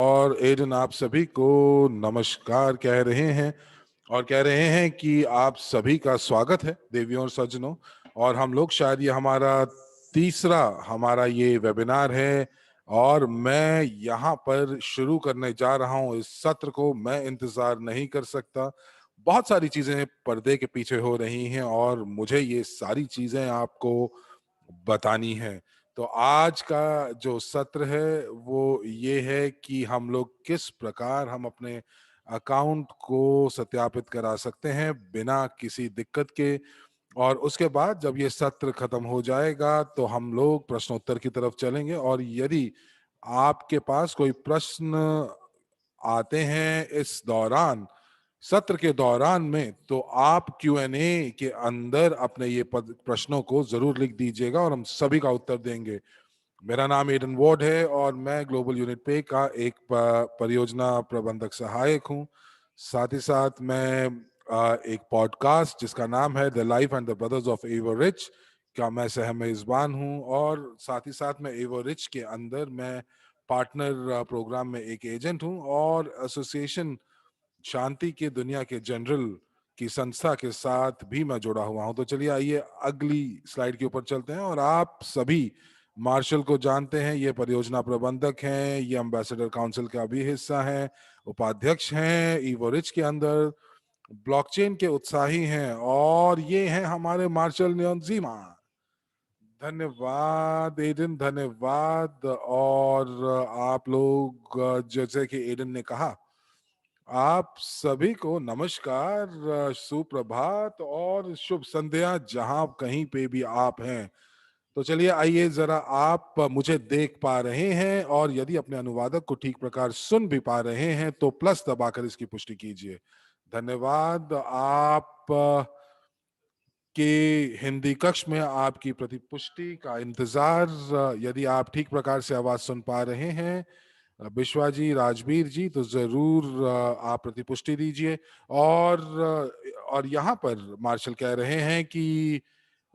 और एडन आप सभी को नमस्कार कह रहे हैं और कह रहे हैं कि आप सभी का स्वागत है देवियों और सज्जनों। और हम लोग शायद ये हमारा ये वेबिनार है और मैं यहाँ पर शुरू करने जा रहा हूँ इस सत्र को। मैं इंतजार नहीं कर सकता। बहुत सारी चीजें पर्दे के पीछे हो रही हैं और मुझे ये सारी चीजें आपको बतानी है। तो आज का जो सत्र है वो ये है कि हम लोग किस प्रकार हम अपने अकाउंट को सत्यापित करा सकते हैं बिना किसी दिक्कत के। और उसके बाद जब ये सत्र खत्म हो जाएगा तो हम लोग प्रश्नोत्तर की तरफ चलेंगे। और यदि आपके पास कोई प्रश्न आते हैं इस दौरान, सत्र के दौरान में, तो आप Q&A के अंदर अपने ये प्रश्नों को जरूर लिख दीजिएगा और हम सभी का उत्तर देंगे। मेरा नाम एडन वॉर्ड है और मैं ग्लोबल यूनिट पे का एक परियोजना प्रबंधक सहायक हूँ। साथ ही साथ मैं एक पॉडकास्ट जिसका नाम है the life and the brothers of ever rich का मैं सह मेजबान हूँ। और साथ ही साथ मैं एवर रिच के अंदर मैं पार्टनर प्रोग्राम में एक एजेंट हूँ और एसोसिएशन शांति के दुनिया के जनरल की संस्था के साथ भी मैं जुड़ा हुआ हूं। तो चलिए आइए अगली स्लाइड के ऊपर चलते हैं। और आप सभी मार्शल को जानते हैं, ये परियोजना प्रबंधक हैं, ये एम्बेसडर काउंसिल का भी हिस्सा हैं, उपाध्यक्ष हैं एवर रिच के अंदर, ब्लॉकचेन के उत्साही हैं और ये हैं हमारे मार्शल न्योनजीमा। धन्यवाद एडन, धन्यवाद। और आप लोग जैसे कि एडन ने कहा, आप सभी को नमस्कार, सुप्रभात और शुभ संध्या जहां कहीं पे भी आप हैं। तो चलिए आइए जरा, आप मुझे देख पा रहे हैं और यदि अपने अनुवादक को ठीक प्रकार सुन भी पा रहे हैं तो प्लस दबाकर इसकी पुष्टि कीजिए। धन्यवाद। आप के हिंदी कक्ष में आपकी प्रतिपुष्टि का इंतजार। यदि आप ठीक प्रकार से आवाज सुन पा रहे हैं, विश्वा जी, राजवीर जी, तो जरूर आप प्रतिपुष्टि दीजिए। और यहाँ पर मार्शल कह रहे हैं कि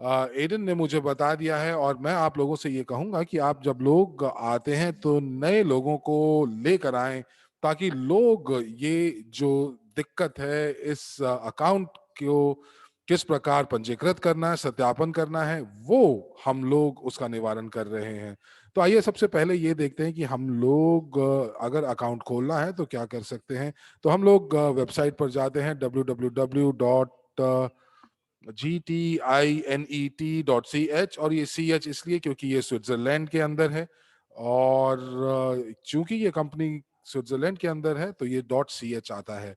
एडन ने मुझे बता दिया है और मैं आप लोगों से ये कहूंगा कि आप जब लोग आते हैं तो नए लोगों को लेकर आएं, ताकि लोग ये जो दिक्कत है इस अकाउंट को किस प्रकार पंजीकृत करना है, सत्यापन करना है, वो हम लोग उसका निवारण कर रहे हैं। तो आइए सबसे पहले ये देखते हैं कि हम लोग अगर अकाउंट खोलना है तो क्या कर सकते हैं। तो हम लोग वेबसाइट पर जाते हैं www.gtinet.ch। और ये CH इसलिए क्योंकि ये स्विट्जरलैंड के अंदर है और चूंकि ये कंपनी स्विट्जरलैंड के अंदर है तो ये .ch आता है।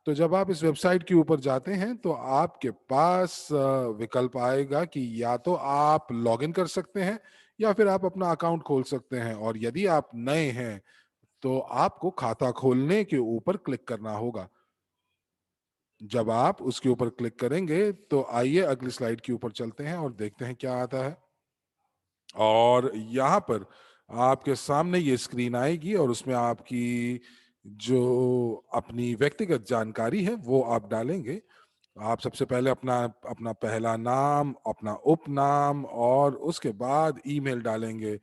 तो जब आप इस वेबसाइट के ऊपर जाते हैं तो आपके पास विकल्प आएगा कि या तो आप लॉगिन कर सकते हैं या फिर आप अपना अकाउंट खोल सकते हैं। और यदि आप नए हैं तो आपको खाता खोलने के ऊपर क्लिक करना होगा। जब आप उसके ऊपर क्लिक करेंगे तो आइए अगली स्लाइड के ऊपर चलते हैं और देखते हैं क्या आता है। और यहाँ पर आपके सामने ये स्क्रीन आएगी और उसमें आपकी जो अपनी व्यक्तिगत जानकारी है वो आप डालेंगे। आप सबसे पहले अपना अपना पहला नाम, अपना उपनाम और उसके बाद ईमेल डालेंगे।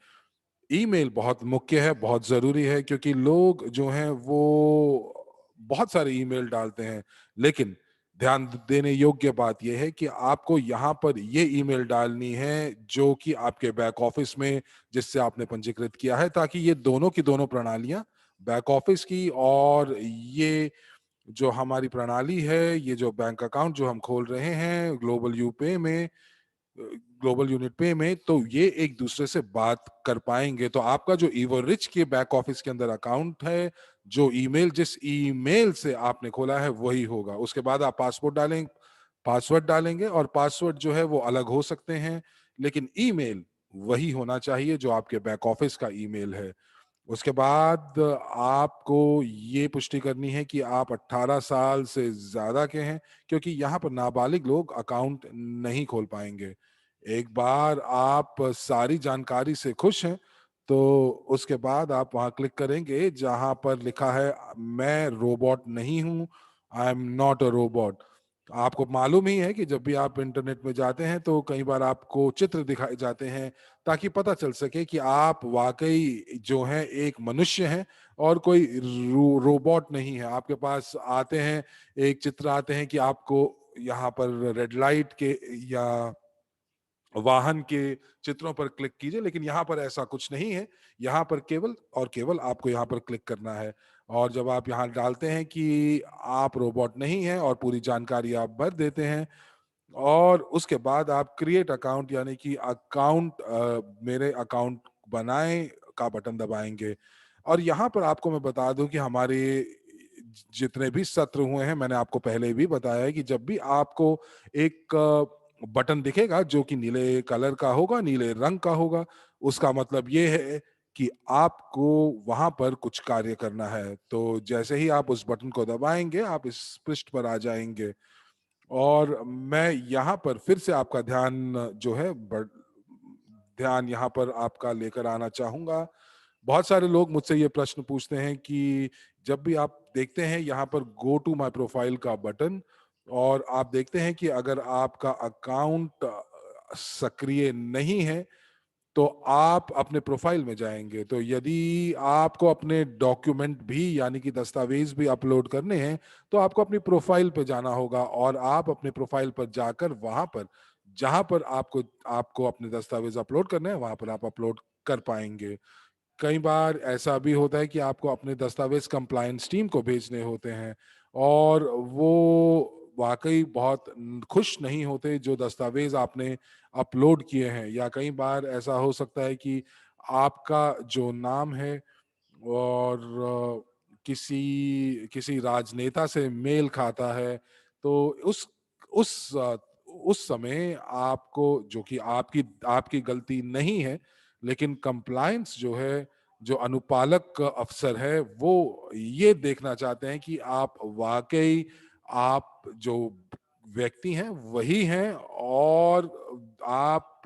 ईमेल बहुत मुख्य है, बहुत जरूरी है, क्योंकि लोग जो हैं वो बहुत सारे ईमेल डालते हैं। लेकिन ध्यान देने योग्य बात यह है कि आपको यहाँ पर ये ईमेल डालनी है जो कि आपके बैक ऑफिस में, जिससे आपने पंजीकृत किया है, ताकि ये दोनों की दोनों प्रणालियां, बैक ऑफिस की और ये जो हमारी प्रणाली है, ये जो बैंक अकाउंट जो हम खोल रहे हैं ग्लोबल यूपे में, ग्लोबल यूनिट पे में, तो ये एक दूसरे से बात कर पाएंगे। तो आपका जो एवर रिच के बैक ऑफिस के अंदर अकाउंट है, जो ईमेल, जिस ईमेल से आपने खोला है वही होगा। उसके बाद आप पासवर्ड डालेंगे और पासवर्ड जो है वो अलग हो सकते हैं, लेकिन ईमेल वही होना चाहिए जो आपके बैक ऑफिस का ईमेल है। उसके बाद आपको ये पुष्टि करनी है कि आप 18 साल से ज्यादा के हैं, क्योंकि यहाँ पर नाबालिग लोग अकाउंट नहीं खोल पाएंगे। एक बार आप सारी जानकारी से खुश हैं तो उसके बाद आप वहां क्लिक करेंगे जहां पर लिखा है मैं रोबोट नहीं हूं, I am not a robot. आपको मालूम ही है कि जब भी आप इंटरनेट में जाते हैं तो कई बार आपको चित्र दिखाए जाते हैं ताकि पता चल सके कि आप वाकई जो हैं एक मनुष्य हैं और कोई रोबोट नहीं है। आपके पास आते हैं, एक चित्र आते हैं कि आपको यहाँ पर रेड लाइट के या वाहन के चित्रों पर क्लिक कीजिए, लेकिन यहाँ पर ऐसा कुछ नहीं है। यहाँ पर केवल और केवल आपको यहाँ पर क्लिक करना है, और जब आप यहाँ डालते हैं कि आप रोबोट नहीं हैं और पूरी जानकारी आप भर देते हैं, और उसके बाद आप क्रिएट अकाउंट यानी कि अकाउंट मेरे अकाउंट बनाएं का बटन दबाएंगे। और यहाँ पर आपको मैं बता दूं कि हमारे जितने भी सत्र हुए हैं, मैंने आपको पहले भी बताया है कि जब भी आपको एक बटन दिखेगा जो कि नीले कलर का होगा, नीले रंग का होगा, उसका मतलब ये है कि आपको वहां पर कुछ कार्य करना है। तो जैसे ही आप उस बटन को दबाएंगे, आप इस पृष्ठ पर आ जाएंगे। और मैं यहाँ पर फिर से आपका ध्यान जो है ध्यान यहाँ पर आपका लेकर आना चाहूंगा। बहुत सारे लोग मुझसे ये प्रश्न पूछते हैं कि जब भी आप देखते हैं यहाँ पर गो टू माय प्रोफाइल का बटन, और आप देखते हैं कि अगर आपका अकाउंट सक्रिय नहीं है, तो आप अपने प्रोफाइल में जाएंगे। तो यदि आपको अपने डॉक्यूमेंट भी यानी कि दस्तावेज भी अपलोड करने हैं, तो आपको अपनी प्रोफाइल पे जाना होगा, और आप अपने प्रोफाइल पर जाकर वहां पर जहां पर आपको आपको अपने दस्तावेज अपलोड करने हैं, वहां पर आप अपलोड कर पाएंगे। कई बार ऐसा भी होता है कि आपको अपने दस्तावेज कंप्लायंस टीम को भेजने होते हैं, और वो वाकई बहुत खुश नहीं होते जो दस्तावेज आपने अपलोड किए हैं। या कई बार ऐसा हो सकता है कि आपका जो नाम है और किसी किसी राजनेता से मेल खाता है, तो उस उस समय आपको, जो कि आपकी आपकी गलती नहीं है, लेकिन कंप्लायंस जो है, जो अनुपालक अफसर है, वो ये देखना चाहते हैं कि आप वाकई आप जो व्यक्ति हैं वही हैं, और आप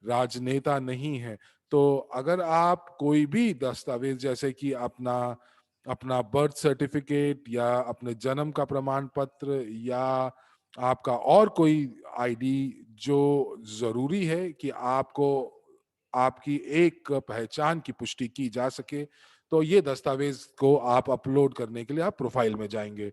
राजनेता नहीं हैं। तो अगर आप कोई भी दस्तावेज जैसे कि अपना अपना बर्थ सर्टिफिकेट या अपने जन्म का प्रमाण पत्र या आपका और कोई आईडी जो जरूरी है कि आपको आपकी एक पहचान की पुष्टि की जा सके, तो ये दस्तावेज को आप अपलोड करने के लिए आप प्रोफाइल में जाएंगे।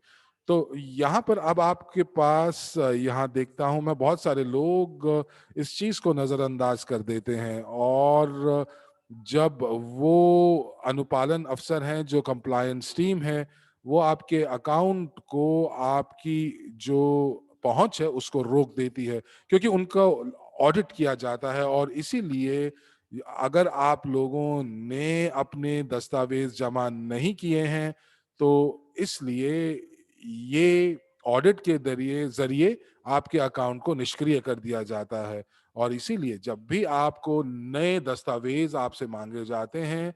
तो यहाँ पर अब आपके पास यहाँ देखता हूं मैं बहुत सारे लोग इस चीज को नजरअंदाज कर देते हैं, और जब वो अनुपालन अफसर हैं, जो कंप्लायंस टीम है, वो आपके अकाउंट को आपकी जो पहुंच है उसको रोक देती है, क्योंकि उनका ऑडिट किया जाता है। और इसीलिए अगर आप लोगों ने अपने दस्तावेज जमा नहीं किए हैं, तो इसलिए ये ऑडिट के जरिए जरिए आपके अकाउंट को निष्क्रिय कर दिया जाता है। और इसीलिए जब भी आपको नए दस्तावेज आपसे मांगे जाते हैं,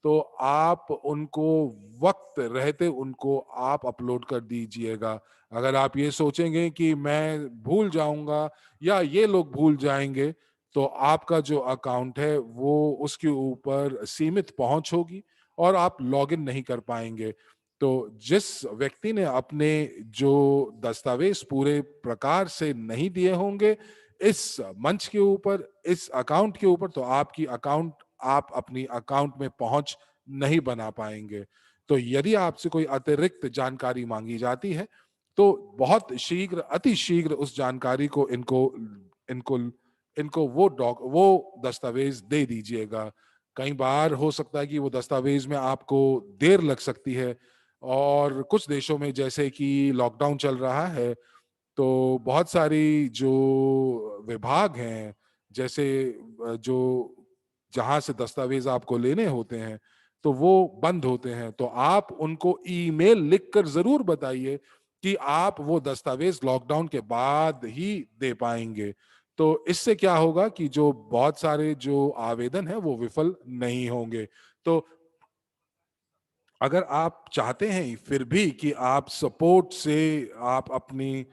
तो आप उनको वक्त रहते उनको आप अपलोड कर दीजिएगा। अगर आप ये सोचेंगे कि मैं भूल जाऊंगा या ये लोग भूल जाएंगे, तो आपका जो अकाउंट है वो उसके ऊपर सीमित पहुंच होगी, और आप लॉगिन नहीं कर पाएंगे। तो जिस व्यक्ति ने अपने जो दस्तावेज पूरे प्रकार से नहीं दिए होंगे इस मंच के ऊपर, इस अकाउंट के ऊपर, तो आपकी अकाउंट आप अपनी अकाउंट में पहुंच नहीं बना पाएंगे। तो यदि आपसे कोई अतिरिक्त जानकारी मांगी जाती है, तो बहुत शीघ्र, अति शीघ्र उस जानकारी को इनको इनको इनको वो दस्तावेज दे दीजिएगा। कई बार हो सकता है कि वो दस्तावेज में आपको देर लग सकती है, और कुछ देशों में जैसे कि लॉकडाउन चल रहा है, तो बहुत सारी जो विभाग हैं, जैसे जो जहां से दस्तावेज आपको लेने होते हैं, तो वो बंद होते हैं। तो आप उनको ईमेल लिखकर जरूर बताइए कि आप वो दस्तावेज लॉकडाउन के बाद ही दे पाएंगे। तो इससे क्या होगा कि जो बहुत सारे जो आवेदन है वो विफल नहीं होंगे। तो अगर आप चाहते हैं फिर भी कि आप सपोर्ट से, आप अपनी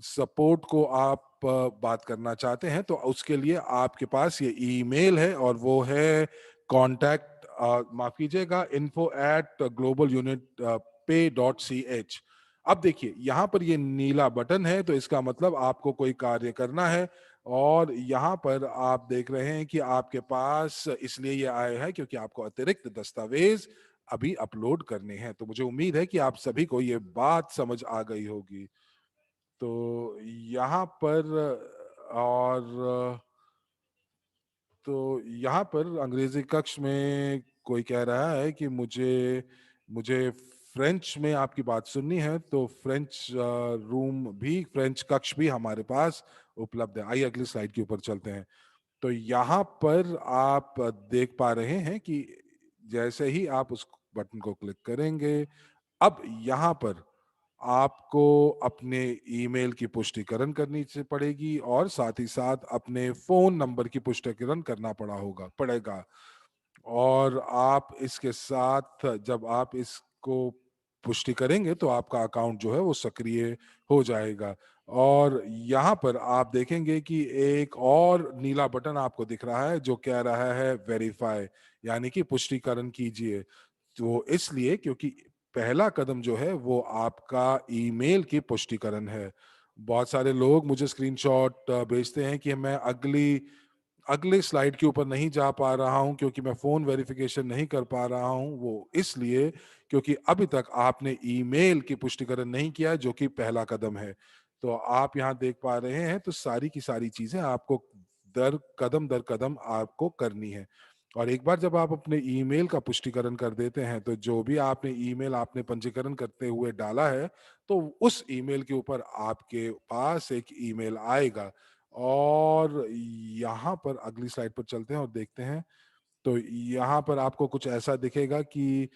सपोर्ट को आप बात करना चाहते हैं, तो उसके लिए आपके पास ये ईमेल है, और वो है कांटेक्ट, माफ कीजिएगा, info@globalunitpay.ch। अब देखिए यहाँ पर ये नीला बटन है, तो इसका मतलब आपको कोई कार्य करना है। और यहाँ पर आप देख रहे हैं कि आपके पास इसलिए ये आया है क्योंकि आपको अतिरिक्त दस्तावेज अभी अपलोड करने हैं। तो मुझे उम्मीद है कि आप सभी को ये बात समझ आ गई होगी। तो यहाँ पर और तो यहाँ पर अंग्रेजी कक्ष में कोई कह रहा है कि मुझे मुझे फ्रेंच में आपकी बात सुननी है, तो फ्रेंच रूम भी, फ्रेंच कक्ष भी हमारे पास उपलब्ध है। आइए अगली स्लाइड के ऊपर चलते हैं। तो यहाँ पर आप देख पा रहे हैं कि जैसे ही आप उस बटन को क्लिक करेंगे, अब यहाँ पर आपको अपने ईमेल की पुष्टिकरण करनी पड़ेगी और साथ ही साथ अपने फोन नंबर की पुष्टिकरण करना पड़ेगा। और आप इसके साथ जब आप इसको पुष्टि करेंगे तो आपका अकाउंट जो है वो सक्रिय हो जाएगा। और यहाँ पर आप देखेंगे कि एक और नीला बटन आपको दिख रहा है जो कह रहा है वेरीफाई, यानी कि पुष्टिकरण कीजिए। तो इसलिए क्योंकि पहला कदम जो है वो आपका ईमेल की पुष्टिकरण है। बहुत सारे लोग मुझे स्क्रीनशॉट भेजते हैं कि मैं अगले स्लाइड के ऊपर नहीं जा पा रहा हूं क्योंकि मैं फोन वेरिफिकेशन नहीं कर पा रहा हूं। वो इसलिए क्योंकि अभी तक आपने ईमेल की पुष्टिकरण नहीं किया है, जो कि पहला कदम है। तो आप यहां देख पा रहे हैं, तो सारी की सारी चीजें आपको दर कदम आपको करनी है। और एक बार जब आप अपने ईमेल का पुष्टिकरण कर देते हैं, तो जो भी आपने ईमेल आपने पंजीकरण करते हुए डाला है, तो उस ईमेल के ऊपर आपके पास एक ईमेल आएगा। और यहाँ पर अगली स्लाइड पर चलते हैं और देखते हैं। तो यहाँ पर आपको कुछ ऐसा दिखेगा कि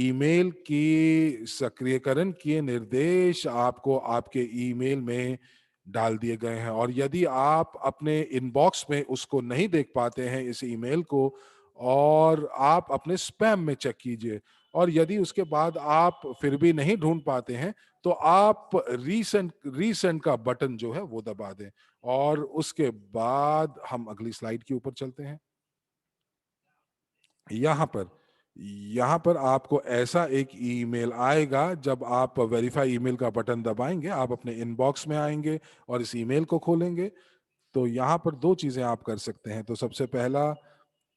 ईमेल की सक्रियकरण के निर्देश आपको आपके ईमेल में डाल दिए गए हैं। और यदि आप अपने इनबॉक्स में उसको नहीं देख पाते हैं इस ईमेल को, और आप अपने स्पैम में चेक कीजिए। और यदि उसके बाद आप फिर भी नहीं ढूंढ पाते हैं, तो आप रीसेंट रीसेंट का बटन जो है वो दबा दें। और उसके बाद हम अगली स्लाइड के ऊपर चलते हैं। यहाँ पर यहाँ पर आपको ऐसा एक ईमेल आएगा। जब आप वेरीफाई ईमेल का बटन दबाएंगे, आप अपने इनबॉक्स में आएंगे और इस ईमेल को खोलेंगे। तो यहाँ पर दो चीजें आप कर सकते हैं। तो सबसे पहला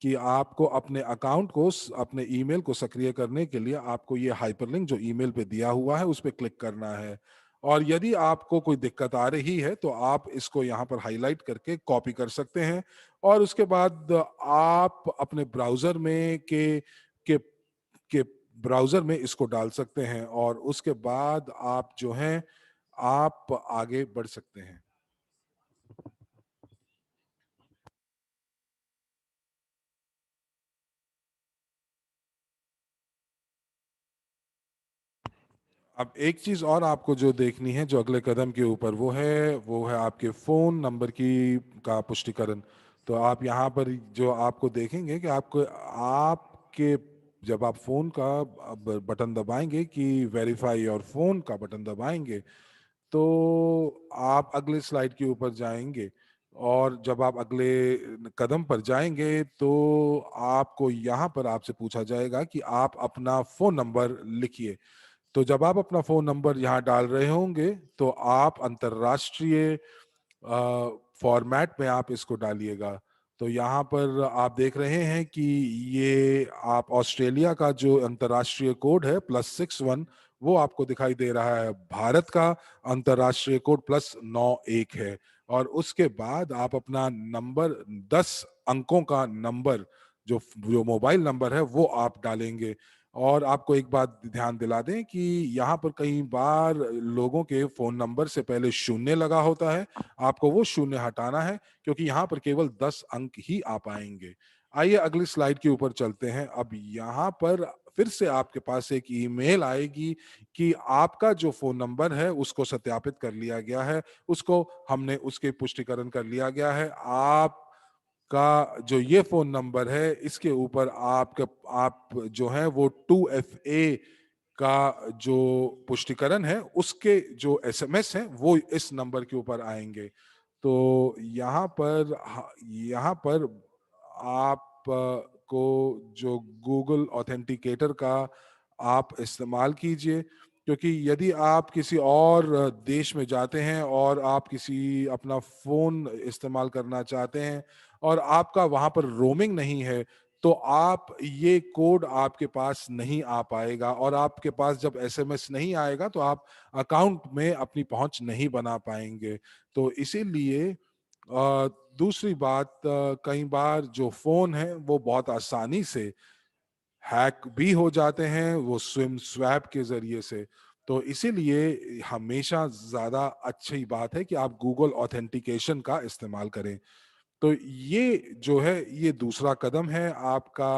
कि आपको अपने अकाउंट को, अपने ईमेल को सक्रिय करने के लिए आपको ये हाइपरलिंक जो ईमेल पे दिया हुआ है उस पर क्लिक करना है। और यदि आपको कोई दिक्कत आ रही है तो आप इसको यहाँ पर हाईलाइट करके कॉपी कर सकते हैं। और उसके बाद आप अपने ब्राउजर में के के ब्राउजर में इसको डाल सकते हैं, और उसके बाद आप जो हैं आप आगे बढ़ सकते हैं। अब एक चीज और आपको जो देखनी है, जो अगले कदम के ऊपर, वो है आपके फोन नंबर की का पुष्टिकरण। तो आप यहाँ पर जो आपको देखेंगे कि आपको आपके जब आप फोन का बटन दबाएंगे कि वेरीफाई और फोन का बटन दबाएंगे, तो आप अगले स्लाइड के ऊपर जाएंगे। और जब आप अगले कदम पर जाएंगे तो आपको यहाँ पर आपसे पूछा जाएगा कि आप अपना फोन नंबर लिखिए। तो जब आप अपना फोन नंबर यहाँ डाल रहे होंगे, तो आप अंतरराष्ट्रीय फॉर्मेट में आप इसको डालिएगा। तो यहाँ पर आप देख रहे हैं कि ये आप ऑस्ट्रेलिया का जो अंतरराष्ट्रीय कोड है +61, वो आपको दिखाई दे रहा है। भारत का अंतरराष्ट्रीय कोड +91 है। और उसके बाद आप अपना नंबर, 10 अंकों का नंबर, जो जो मोबाइल नंबर है वो आप डालेंगे। और आपको एक बात ध्यान दिला दें कि यहाँ पर कई बार लोगों के फोन नंबर से पहले शून्य लगा होता है। आपको वो शून्य हटाना है, क्योंकि यहाँ पर केवल 10 अंक ही आ पाएंगे। आइए अगली स्लाइड के ऊपर चलते हैं। अब यहाँ पर फिर से आपके पास एक ईमेल आएगी कि आपका जो फोन नंबर है उसको सत्यापित कर लिया गया है, उसको हमने उसके पुष्टिकरण कर लिया गया है। आप का जो ये फोन नंबर है, इसके ऊपर आप जो है वो 2FA का जो पुष्टिकरण है उसके जो एसएमएस है वो इस नंबर के ऊपर आएंगे। तो यहाँ पर आप को जो गूगल ऑथेंटिकेटर का आप इस्तेमाल कीजिए। क्योंकि यदि आप किसी और देश में जाते हैं और आप किसी अपना फोन इस्तेमाल करना चाहते हैं और आपका वहां पर रोमिंग नहीं है, तो आप ये कोड आपके पास नहीं आ पाएगा, और आपके पास जब एसएमएस नहीं आएगा तो आप अकाउंट में अपनी पहुंच नहीं बना पाएंगे। तो इसीलिए दूसरी बात, कई बार जो फोन है वो बहुत आसानी से हैक भी हो जाते हैं, वो स्विम स्वैप के जरिए से। तो इसीलिए हमेशा ज्यादा अच्छी बात है कि आप गूगल ऑथेंटिकेशन का इस्तेमाल करें। तो ये जो है ये दूसरा कदम है आपका।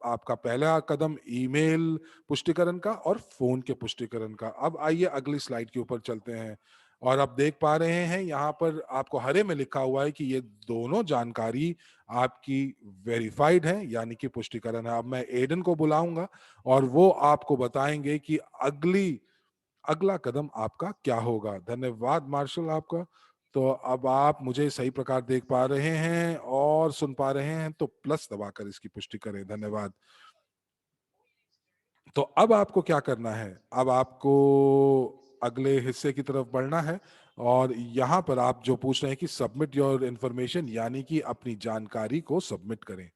आपका पहला कदम ईमेल पुष्टिकरण का और फोन के पुष्टिकरण का। अब आइए अगली स्लाइड के ऊपर चलते हैं, और अब देख पा रहे हैं यहाँ पर आपको हरे में लिखा हुआ है कि ये दोनों जानकारी आपकी वेरीफाइड है, यानी कि पुष्टिकरण है। अब मैं एडन को बुलाऊंगा और वो आपको बताएंगे कि अगला कदम आपका क्या होगा। धन्यवाद मार्शल आपका। तो अब आप मुझे सही प्रकार देख पा रहे हैं और सुन पा रहे हैं, तो प्लस दबाकर इसकी पुष्टि करें। धन्यवाद। तो अब आपको क्या करना है, अब आपको अगले हिस्से की तरफ बढ़ना है, और यहाँ पर आप जो पूछ रहे हैं कि सबमिट योर इंफॉर्मेशन, यानी कि अपनी जानकारी को सबमिट करें।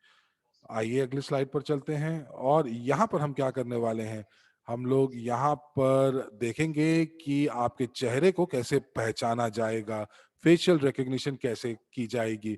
आइए अगली स्लाइड पर चलते हैं, और यहाँ पर हम क्या करने वाले हैं, हम लोग यहाँ पर देखेंगे कि आपके चेहरे को कैसे पहचाना जाएगा, फेशियल रिकग्निशन कैसे की जाएगी।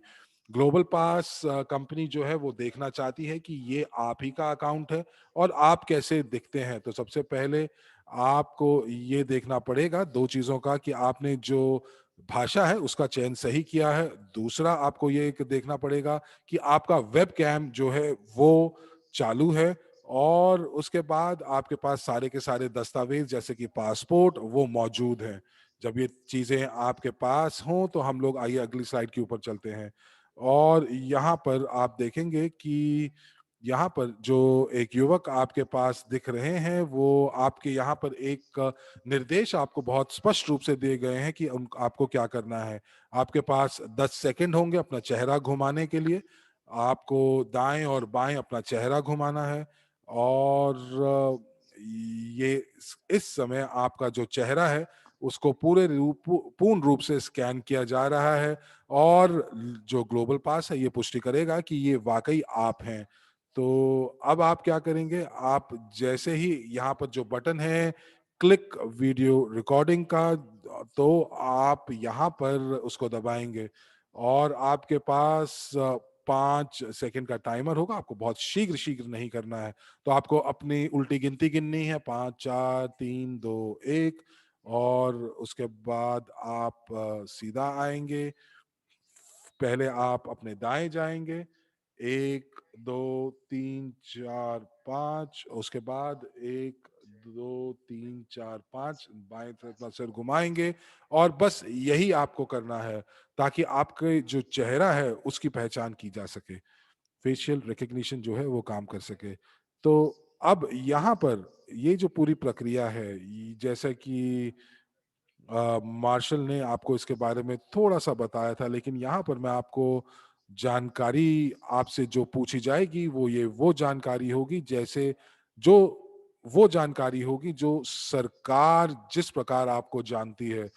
ग्लोबल पास कंपनी जो है वो देखना चाहती है कि ये आप ही का अकाउंट है और आप कैसे दिखते हैं। तो सबसे पहले आपको ये देखना पड़ेगा दो चीजों का, कि आपने जो भाषा है उसका चयन सही किया है। दूसरा आपको ये देखना पड़ेगा कि आपका वेब कैम जो है वो चालू है, और उसके बाद आपके पास सारे के सारे दस्तावेज जैसे कि पासपोर्ट वो मौजूद हैं। जब ये चीजें आपके पास हों तो हम लोग आइए अगली स्लाइड के ऊपर चलते हैं, और यहाँ पर आप देखेंगे कि यहाँ पर जो एक युवक आपके पास दिख रहे हैं, वो आपके यहाँ पर एक निर्देश आपको बहुत स्पष्ट रूप से दिए गए हैं कि आपको क्या करना है। आपके पास 10 सेकंड होंगे अपना चेहरा घुमाने के लिए। आपको दाएं और बाएं अपना चेहरा घुमाना है, और ये इस समय आपका जो चेहरा है उसको पूर्ण रूप से स्कैन किया जा रहा है, और जो ग्लोबल पास है ये पुष्टि करेगा कि ये वाकई आप हैं। तो अब आप क्या करेंगे, आप जैसे ही यहाँ पर जो बटन है क्लिक वीडियो रिकॉर्डिंग का, तो आप यहाँ पर उसको दबाएंगे, और आपके पास 5 सेकंड का टाइमर होगा। आपको बहुत शीघ्र शीघ्र नहीं करना है, तो आपको अपनी उल्टी गिनती गिननी है, 5 4 3 2 1, और उसके बाद आप सीधा आएंगे। पहले आप अपने दाएं जाएंगे, 1 2 3 4 5, उसके बाद 1 2 3 4 5 बाएं तरफ अपना सिर घुमाएंगे, और बस यही आपको करना है ताकि आपके जो चेहरा है उसकी पहचान की जा सके, फेशियल रिकग्निशन जो है वो काम कर सके। तो अब यहाँ पर ये जो पूरी प्रक्रिया है, जैसा कि मार्शल ने आपको इसके बारे में थोड़ा सा बताया था, लेकिन यहाँ पर मैं आपको जानकारी आपसे जो पूछी जाएगी वो जानकारी होगी, जैसे जो वो जानकारी होगी जो सरकार जिस प्रकार आपको जानती है।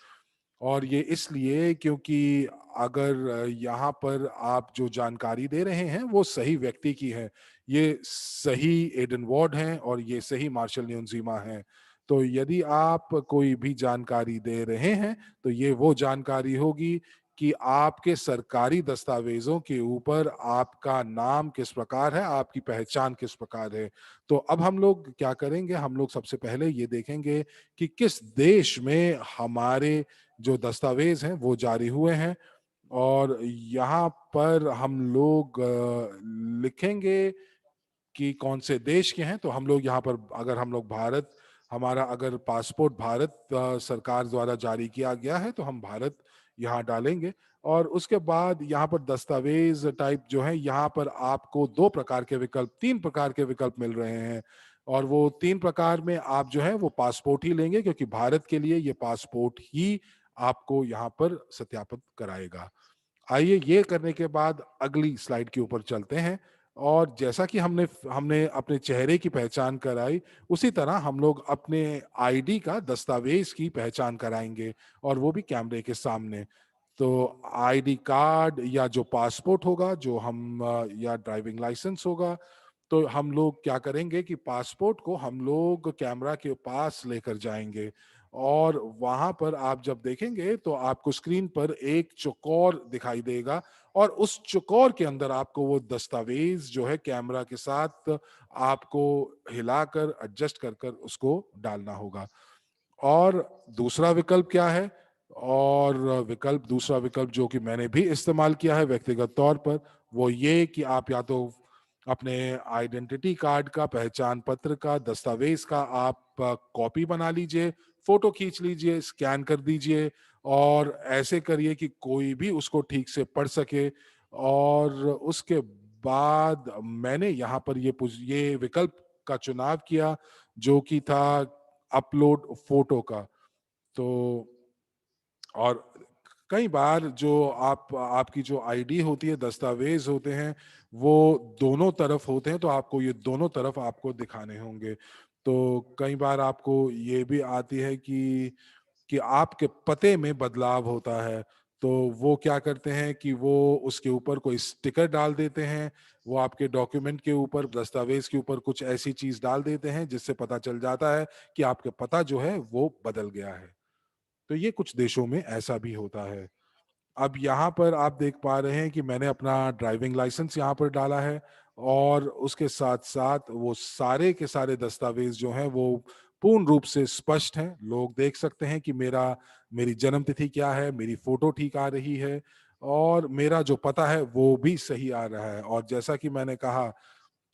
और ये इसलिए क्योंकि अगर यहाँ पर आप जो जानकारी दे रहे हैं वो सही व्यक्ति की है, ये सही एडन वार्ड हैं और ये सही मार्शल न्यूनजीमा हैं। तो यदि आप कोई भी जानकारी दे रहे हैं तो ये वो जानकारी होगी कि आपके सरकारी दस्तावेजों के ऊपर आपका नाम किस प्रकार है, आपकी पहचान किस प्रकार है। तो अब हम लोग क्या करेंगे, हम लोग सबसे पहले ये देखेंगे कि किस देश में हमारे जो दस्तावेज हैं वो जारी हुए हैं, और यहाँ पर हम लोग लिखेंगे कि कौन से देश के हैं। तो हम लोग यहाँ पर अगर हम लोग भारत, हमारा अगर पासपोर्ट भारत सरकार द्वारा जारी किया गया है तो हम भारत यहाँ डालेंगे। और उसके बाद यहाँ पर दस्तावेज टाइप जो है, यहाँ पर आपको 2 प्रकार के विकल्प, 3 प्रकार के विकल्प मिल रहे हैं, और वो 3 प्रकार में आप जो है वो पासपोर्ट ही लेंगे, क्योंकि भारत के लिए ये पासपोर्ट ही आपको यहाँ पर सत्यापित कराएगा। आइए ये करने के बाद अगली स्लाइड के ऊपर चलते हैं, और जैसा कि हमने हमने अपने चेहरे की पहचान कराई, उसी तरह हम लोग अपने आईडी का, दस्तावेज की पहचान कराएंगे, और वो भी कैमरे के सामने। तो आईडी कार्ड या जो पासपोर्ट होगा, जो हम या ड्राइविंग लाइसेंस होगा, तो हम लोग क्या करेंगे कि पासपोर्ट को हम लोग कैमरा के पास लेकर जाएंगे, और वहां पर आप जब देखेंगे तो आपको स्क्रीन पर एक चौकोर दिखाई देगा, और उस चौकोर के अंदर आपको वो दस्तावेज जो है कैमरा के साथ आपको हिलाकर एडजस्ट कर कर उसको डालना होगा। और दूसरा विकल्प क्या है? और विकल्प दूसरा विकल्प जो कि मैंने भी इस्तेमाल किया है व्यक्तिगत तौर पर, वो ये कि आप या तो अपने आइडेंटिटी कार्ड का, पहचान पत्र का, दस्तावेज का आप कॉपी बना लीजिए, फोटो खींच लीजिए, स्कैन कर दीजिए, और ऐसे करिए कि कोई भी उसको ठीक से पढ़ सके। और उसके बाद मैंने यहाँ पर ये विकल्प का चुनाव किया, जो कि था अपलोड फोटो का। तो और कई बार जो आपकी जो आईडी होती है, दस्तावेज होते हैं, वो दोनों तरफ होते हैं, तो आपको ये दोनों तरफ आपको दिखाने होंगे। तो कई बार आपको ये भी आती है कि आपके पते में बदलाव होता है, तो वो क्या करते हैं कि वो उसके ऊपर कोई स्टिकर डाल देते हैं, वो आपके डॉक्यूमेंट के ऊपर, दस्तावेज के ऊपर कुछ ऐसी चीज डाल देते हैं जिससे पता चल जाता है कि आपका पता जो है वो बदल गया है। तो ये कुछ देशों में ऐसा भी होता है। अब यहाँ पर आप देख पा रहे हैं कि मैंने अपना ड्राइविंग लाइसेंस यहाँ पर डाला है, और उसके साथ साथ वो सारे के सारे दस्तावेज जो हैं वो पूर्ण रूप से स्पष्ट हैं। लोग देख सकते हैं कि मेरी जन्म तिथि क्या है, मेरी फोटो ठीक आ रही है, और मेरा जो पता है वो भी सही आ रहा है। और जैसा कि मैंने कहा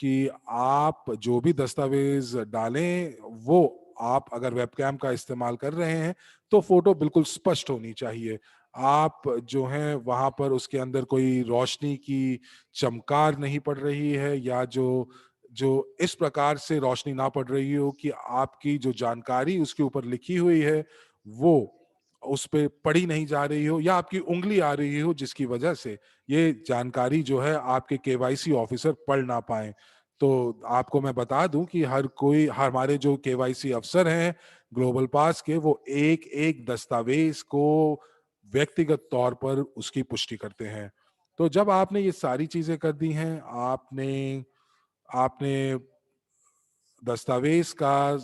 कि आप जो भी दस्तावेज डालें, वो आप अगर वेबकैम का इस्तेमाल कर रहे हैं तो फोटो बिल्कुल स्पष्ट होनी चाहिए। आप जो हैं वहां पर उसके अंदर कोई रोशनी की चमकार नहीं पड़ रही है, या जो जो इस प्रकार से रोशनी ना पड़ रही हो कि आपकी जो जानकारी उसके ऊपर लिखी हुई है वो उस पे पढ़ी नहीं जा रही हो, या आपकी उंगली आ रही हो जिसकी वजह से ये जानकारी जो है आपके केवाईसी ऑफिसर पढ़ ना पाए। तो आपको मैं बता दूं कि हमारे जो केवाईसी अफसर हैं ग्लोबल पास के, वो एक एक दस्तावेज को व्यक्तिगत तौर पर उसकी पुष्टि करते हैं। तो जब आपने ये सारी चीजें कर दी हैं, आपने आपने दस्तावेज का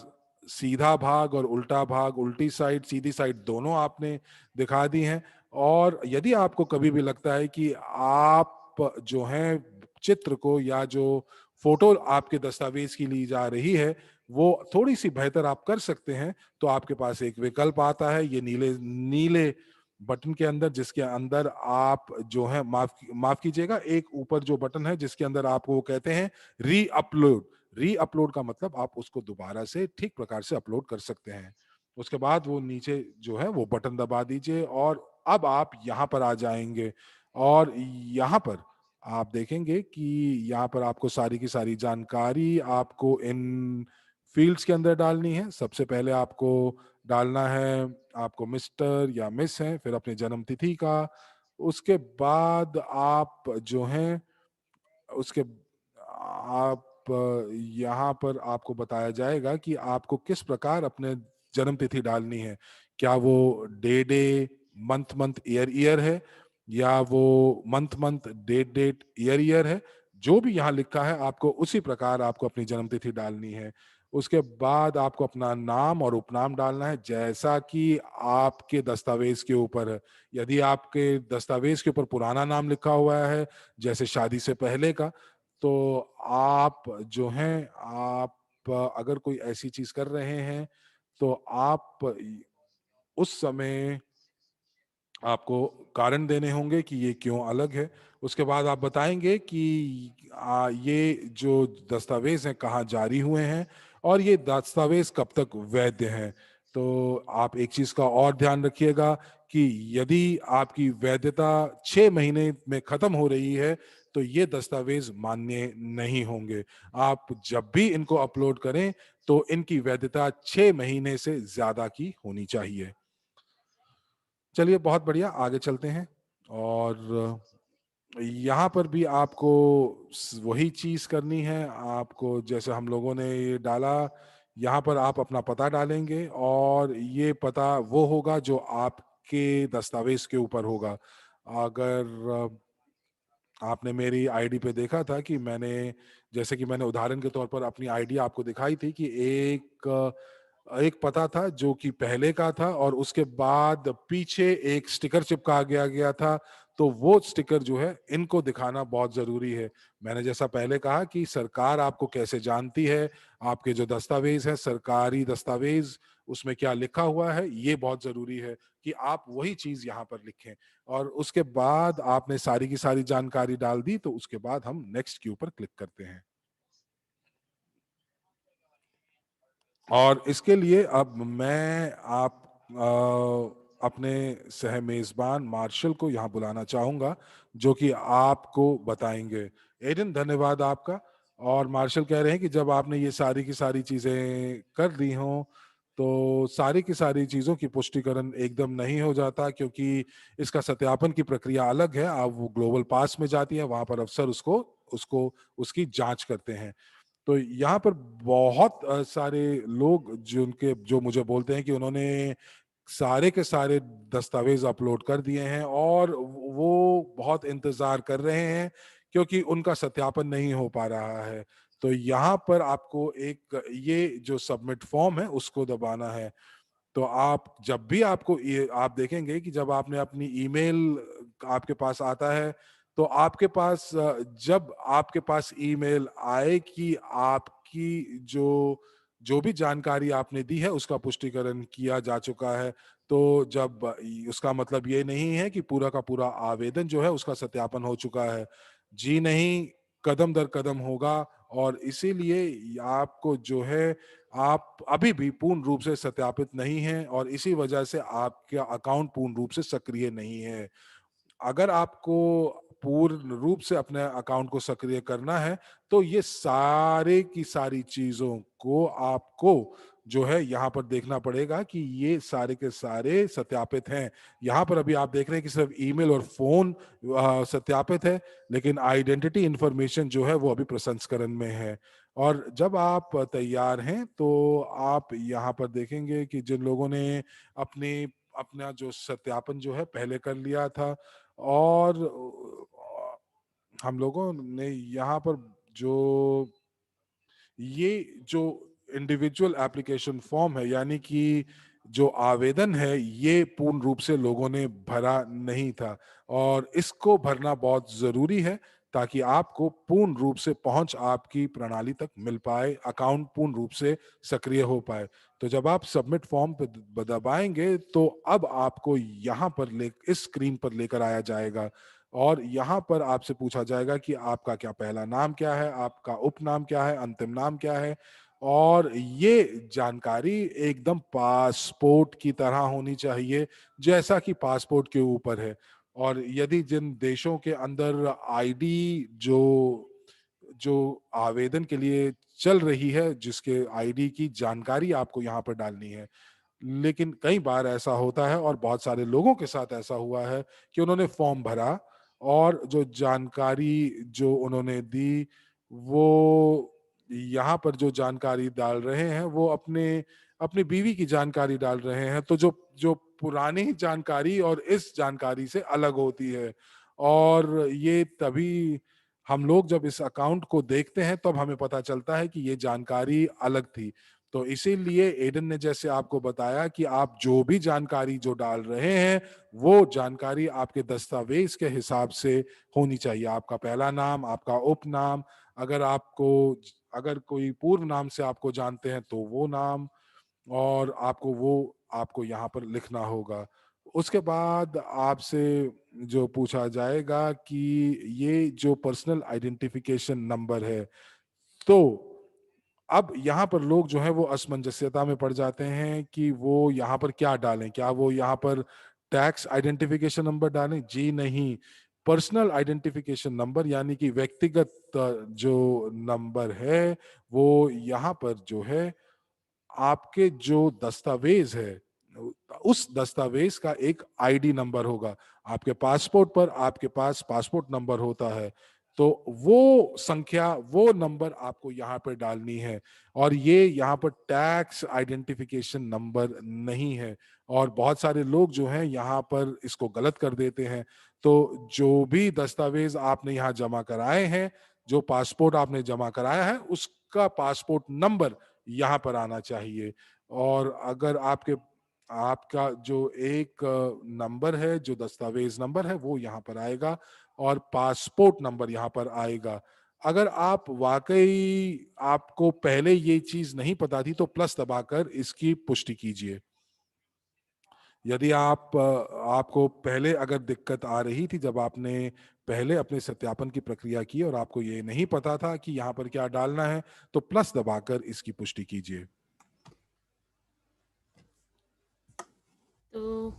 सीधा भाग और उल्टा भाग, उल्टी साइड सीधी साइड दोनों आपने दिखा दी हैं। और यदि आपको कभी भी लगता है कि आप जो हैं चित्र को, या जो फोटो आपके दस्तावेज की ली जा रही है वो थोड़ी सी बेहतर आप कर सकते हैं, तो आपके पास एक विकल्प आता है ये नीले नीले बटन के अंदर, जिसके अंदर आप जो है माफ कीजिएगा, एक ऊपर जो बटन है जिसके अंदर आप वो कहते हैं री अपलोड। री अपलोड का मतलब आप उसको दोबारा से ठीक प्रकार से अपलोड कर सकते हैं। उसके बाद वो नीचे जो है वो बटन दबा दीजिए, और अब आप यहाँ पर आ जाएंगे, और यहाँ पर आप देखेंगे कि यहाँ पर आपको सारी की सारी जानकारी आपको इन फील्ड्स के अंदर डालनी है। सबसे पहले आपको डालना है, आपको मिस्टर या मिस है, फिर अपने जन्म तिथि का। उसके बाद आप जो हैं उसके आप यहाँ पर आपको बताया जाएगा कि आपको किस प्रकार अपने जन्म तिथि डालनी है। क्या वो day day, month month, year year है, या वो month month, date date, year year है। जो भी यहाँ लिखा है आपको उसी प्रकार आपको अपनी जन्म तिथि डालनी है। उसके बाद आपको अपना नाम और उपनाम डालना है जैसा कि आपके दस्तावेज के ऊपर है। यदि आपके दस्तावेज के ऊपर पुराना नाम लिखा हुआ है, जैसे शादी से पहले का, तो आप जो हैं आप अगर कोई ऐसी चीज कर रहे हैं तो आप उस समय आपको कारण देने होंगे कि ये क्यों अलग है। उसके बाद आप बताएंगे कि ये जो दस्तावेज हैं कहाँ जारी हुए हैं, और ये दस्तावेज कब तक वैध हैं। तो आप एक चीज का और ध्यान रखिएगा कि यदि आपकी वैधता 6 महीने में खत्म हो रही है तो ये दस्तावेज मान्य नहीं होंगे। आप जब भी इनको अपलोड करें तो इनकी वैधता 6 महीने से ज्यादा की होनी चाहिए। चलिए, बहुत बढ़िया, आगे चलते हैं। और यहाँ पर भी आपको वही चीज करनी है। आपको जैसे हम लोगों ने ये डाला, यहाँ पर आप अपना पता डालेंगे, और ये पता वो होगा जो आपके दस्तावेज के ऊपर होगा। अगर आपने मेरी आईडी पे देखा था कि जैसे कि मैंने उदाहरण के तौर पर अपनी आईडी आपको दिखाई थी कि एक पता था जो कि पहले का था और उसके बाद पीछे एक स्टिकर चिपका गया गया था। तो वो स्टिकर जो है इनको दिखाना बहुत जरूरी है। मैंने जैसा पहले कहा कि सरकार आपको कैसे जानती है, आपके जो दस्तावेज है, सरकारी दस्तावेज, उसमें क्या लिखा हुआ है, ये बहुत जरूरी है कि आप वही चीज यहाँ पर लिखें। और उसके बाद आपने सारी की सारी जानकारी डाल दी, तो उसके बाद हम नेक्स्ट के ऊपर क्लिक करते हैं। और इसके लिए अब मैं अपने सह मेजबान मार्शल को यहाँ बुलाना चाहूंगा, जो कि आपको बताएंगे। एडन, धन्यवाद आपका। और मार्शल कह रहे हैं कि जब आपने ये सारी की सारी चीजें कर ली हों, तो सारी की सारी चीजों की पुष्टिकरण एकदम नहीं हो जाता, क्योंकि इसका सत्यापन की प्रक्रिया अलग है। आप वो ग्लोबल पास में जाती है, वहां पर अफसर उसको उसको उसकी जांच करते हैं। तो यहाँ पर बहुत सारे लोग जो मुझे बोलते हैं कि उन्होंने सारे के सारे दस्तावेज अपलोड कर दिए हैं और वो बहुत इंतजार कर रहे हैं, क्योंकि उनका सत्यापन नहीं हो पा रहा है। तो यहाँ पर आपको एक ये जो सबमिट फॉर्म है उसको दबाना है। तो आप जब भी आपको ये आप देखेंगे कि जब आपने अपनी ईमेल आपके पास आता है, तो आपके पास जब आपके पास ईमेल आए कि आपकी जो जो भी जानकारी आपने दी है उसका पुष्टिकरण किया जा चुका है, तो जब उसका मतलब ये नहीं है कि पूरा का पूरा आवेदन जो है उसका सत्यापन हो चुका है। जी नहीं, कदम दर कदम होगा। और इसीलिए आपको जो है, आप अभी भी पूर्ण रूप से सत्यापित नहीं हैं और इसी वजह से आपका अकाउंट पूर्ण रूप से सक्रिय नहीं है। अगर आपको पूर्ण रूप से अपने अकाउंट को सक्रिय करना है, तो ये सारे की सारी चीजों को आपको जो है यहाँ पर देखना पड़ेगा कि ये सारे के सारे सत्यापित हैं। यहाँ पर अभी आप देख रहे हैं कि सिर्फ ईमेल और फोन सत्यापित है, लेकिन आइडेंटिटी इंफॉर्मेशन जो है वो अभी प्रसंस्करण में है। और जब आप तैयार हैं, तो आप यहाँ पर देखेंगे कि जिन लोगों ने अपने अपना जो सत्यापन जो है पहले कर लिया था, और हम लोगों ने यहाँ पर जो ये जो इंडिविजुअल एप्लीकेशन फॉर्म है, यानी कि जो आवेदन है, ये पूर्ण रूप से लोगों ने भरा नहीं था। और इसको भरना बहुत जरूरी है, ताकि आपको पूर्ण रूप से पहुंच आपकी प्रणाली तक मिल पाए, अकाउंट पूर्ण रूप से सक्रिय हो पाए। तो जब आप सबमिट फॉर्म पे दबाएंगे, तो अब आपको यहाँ पर इस स्क्रीन पर लेकर आया जाएगा। और यहाँ पर आपसे पूछा जाएगा कि आपका क्या पहला नाम क्या है, आपका उपनाम क्या है, अंतिम नाम क्या है। और ये जानकारी एकदम पासपोर्ट की तरह होनी चाहिए, जैसा कि पासपोर्ट के ऊपर है। और यदि जिन देशों के अंदर आईडी जो जो आवेदन के लिए चल रही है, जिसके आईडी की जानकारी आपको यहाँ पर डालनी है, लेकिन कई बार ऐसा होता है और बहुत सारे लोगों के साथ ऐसा हुआ है कि उन्होंने फॉर्म भरा और जो जानकारी जो उन्होंने दी, वो यहाँ पर जो जानकारी डाल रहे हैं वो अपने अपनी बीवी की जानकारी डाल रहे हैं। तो जो जो पुरानी जानकारी और इस जानकारी से अलग होती है। और ये तभी हम लोग जब इस अकाउंट को देखते हैं, तब हमें पता चलता है कि ये जानकारी अलग थी। तो इसीलिए एडन ने जैसे आपको बताया कि आप जो भी जानकारी जो डाल रहे हैं, वो जानकारी आपके दस्तावेज के हिसाब से होनी चाहिए। आपका पहला नाम, आपका उपनाम, अगर आपको अगर कोई पूर्व नाम से आपको जानते हैं तो वो नाम, और आपको यहाँ पर लिखना होगा। उसके बाद आपसे जो पूछा जाएगा कि ये जो पर्सनल आइडेंटिफिकेशन नंबर है, तो अब यहाँ पर लोग जो है वो असमंजस्यता में पड़ जाते हैं कि वो यहाँ पर क्या डालें। क्या वो यहाँ पर टैक्स आइडेंटिफिकेशन नंबर डालें? जी नहीं। पर्सनल आइडेंटिफिकेशन नंबर, यानी कि व्यक्तिगत जो नंबर है, वो यहाँ पर जो है आपके जो दस्तावेज है, उस दस्तावेज का एक आईडी नंबर होगा। आपके पासपोर्ट पर आपके पास पासपोर्ट नंबर होता है। तो वो संख्या, वो नंबर आपको यहाँ पे डालनी है। और ये यहाँ पर टैक्स आइडेंटिफिकेशन नंबर नहीं है। और बहुत सारे लोग जो हैं यहाँ पर इसको गलत कर देते हैं। तो जो भी दस्तावेज आपने यहाँ जमा कराए हैं, जो पासपोर्ट आपने जमा कराया है, उसका पासपोर्ट नंबर यहाँ पर आना चाहिए। और अगर आपका जो एक नंबर है, जो दस्तावेज नंबर है, वो यहाँ पर आएगा और पासपोर्ट नंबर यहाँ पर आएगा। अगर आप वाकई आपको पहले ये चीज नहीं पता थी तो प्लस दबाकर इसकी पुष्टि कीजिए। यदि आपको पहले अगर दिक्कत आ रही थी जब आपने पहले अपने सत्यापन की प्रक्रिया की और आपको ये नहीं पता था कि यहाँ पर क्या डालना है, तो प्लस दबाकर इसकी पुष्टि कीजिए। तो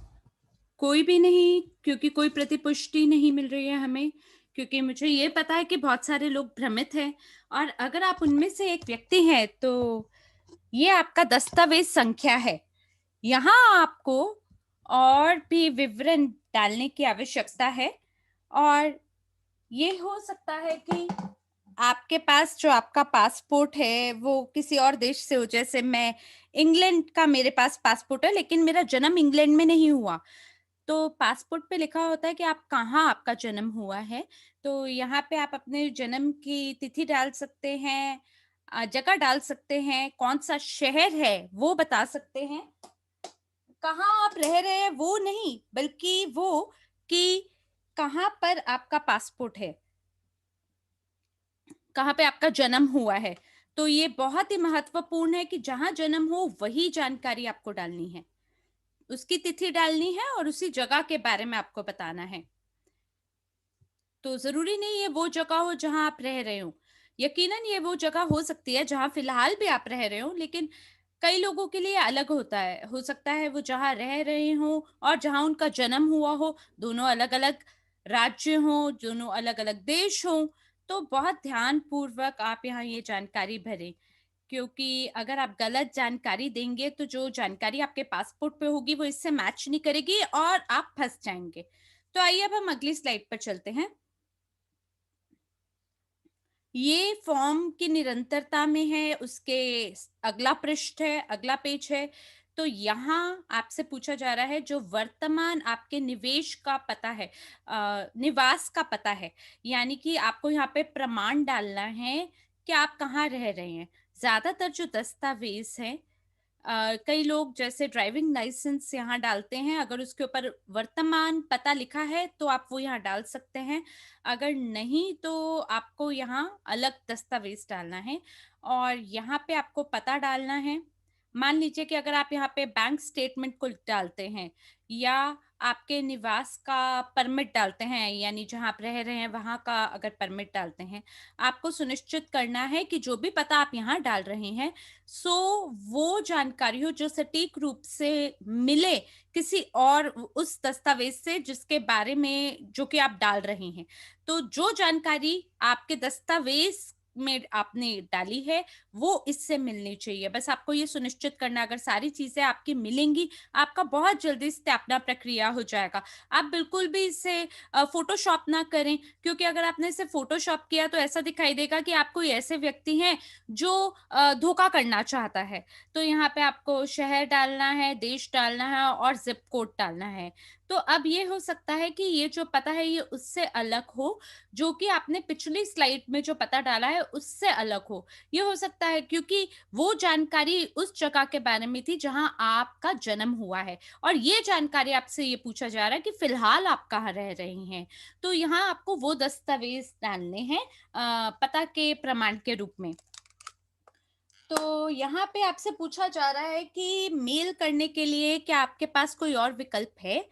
कोई भी नहीं, क्योंकि कोई प्रतिपुष्टि नहीं मिल रही है हमें, क्योंकि मुझे ये पता है कि बहुत सारे लोग भ्रमित हैं, और अगर आप उनमें से एक व्यक्ति हैं तो ये आपका दस्तावेज संख्या है। यहाँ आपको और भी विवरण डालने की आवश्यकता है, और ये हो सकता है कि आपके पास जो आपका पासपोर्ट है वो किसी और देश से हो। जैसे मैं इंग्लैंड का, मेरे पास पासपोर्ट है, लेकिन मेरा जन्म इंग्लैंड में नहीं हुआ। तो पासपोर्ट पे लिखा होता है कि आप कहाँ आपका जन्म हुआ है। तो यहाँ पे आप अपने जन्म की तिथि डाल सकते हैं, जगह डाल सकते हैं, कौन सा शहर है वो बता सकते हैं, कहाँ आप रह रहे हैं वो नहीं, बल्कि वो कि कहाँ पर आपका पासपोर्ट है, कहाँ पे आपका जन्म हुआ है। तो ये बहुत ही महत्वपूर्ण है कि जहाँ जन्म हो वही जानकारी आपको डालनी है, उसकी तिथि डालनी है और उसी जगह के बारे में आपको बताना है। तो ज़रूरी नहीं है वो जगह हो जहाँ आप रह रहे हो। यकीनन ये वो जगह हो सकती है जहाँ फ़िलहाल भी आप रह रहे हो, लेकिन कई लोगों के लिए अलग होता है। हो सकता है वो जहाँ रह रहे हों और जहाँ उनका जन्म हुआ हो, दोनों अलग-अलग राज्य हों, दोनों अलग-अलग देश हों। तो बहुत ध्यानपूर्वक आप यहाँ ये जानकारी भरें, क्योंकि अगर आप गलत जानकारी देंगे तो जो जानकारी आपके पासपोर्ट पे होगी वो इससे मैच नहीं करेगी और आप फँस जाएँगे। तो आइए अब हम अगली स्लाइड पर चलते हैं। ये फॉर्म की निरंतरता में है, उसके अगला पृष्ठ है, अगला पेज है। तो यहाँ आपसे पूछा जा रहा है जो वर्तमान आपके निवेश का पता है, निवास का पता है, यानी कि आपको यहाँ पे प्रमाण डालना है कि आप कहाँ रह रहे हैं। ज़्यादातर जो दस्तावेज हैं, कई लोग जैसे ड्राइविंग लाइसेंस यहाँ डालते हैं, अगर उसके ऊपर वर्तमान पता लिखा है तो आप वो यहाँ डाल सकते हैं। अगर नहीं तो आपको यहाँ अलग दस्तावेज डालना है, और यहाँ पे आपको पता डालना है। मान लीजिए कि अगर आप यहाँ पे बैंक स्टेटमेंट को डालते हैं, या आपके निवास का परमिट डालते हैं, यानी जहाँ आप रह रहे हैं वहाँ का अगर परमिट डालते हैं, आपको सुनिश्चित करना है कि जो भी पता आप यहाँ डाल रहे हैं, सो वो जानकारी हो जो सटीक रूप से मिले किसी और उस दस्तावेज से जिसके बारे में जो कि आप डाल रहे हैं। तो जो जानकारी आपके दस्तावेज में आपने डाली है वो इससे मिलनी चाहिए। बस आपको ये सुनिश्चित करना है, अगर सारी चीजें आपकी मिलेंगी, आपका बहुत जल्दी स्थापना प्रक्रिया हो जाएगा। आप बिल्कुल भी इसे फोटोशॉप ना करें, क्योंकि अगर आपने इसे फोटोशॉप किया तो ऐसा दिखाई देगा कि आप कोई ऐसे व्यक्ति हैं जो धोखा करना चाहता है। तो यहाँ पे आपको शहर डालना है, देश डालना है और ज़िप कोड डालना है। तो अब ये हो सकता है कि ये जो पता है ये उससे अलग हो, जो कि आपने पिछली स्लाइड में जो पता डाला है उससे अलग हो। ये हो सकता है क्योंकि वो जानकारी उस जगह के बारे में थी जहाँ आपका जन्म हुआ है, और ये जानकारी आपसे ये पूछा जा रहा है कि फ़िलहाल आप कहाँ रह रही हैं। तो यहाँ आपको वो दस्तावेज़ डालने हैं पता के प्रमाण के रूप में। तो यहाँ पे आपसे पूछा जा रहा है कि मेल करने के लिए क्या आपके पास कोई और विकल्प है?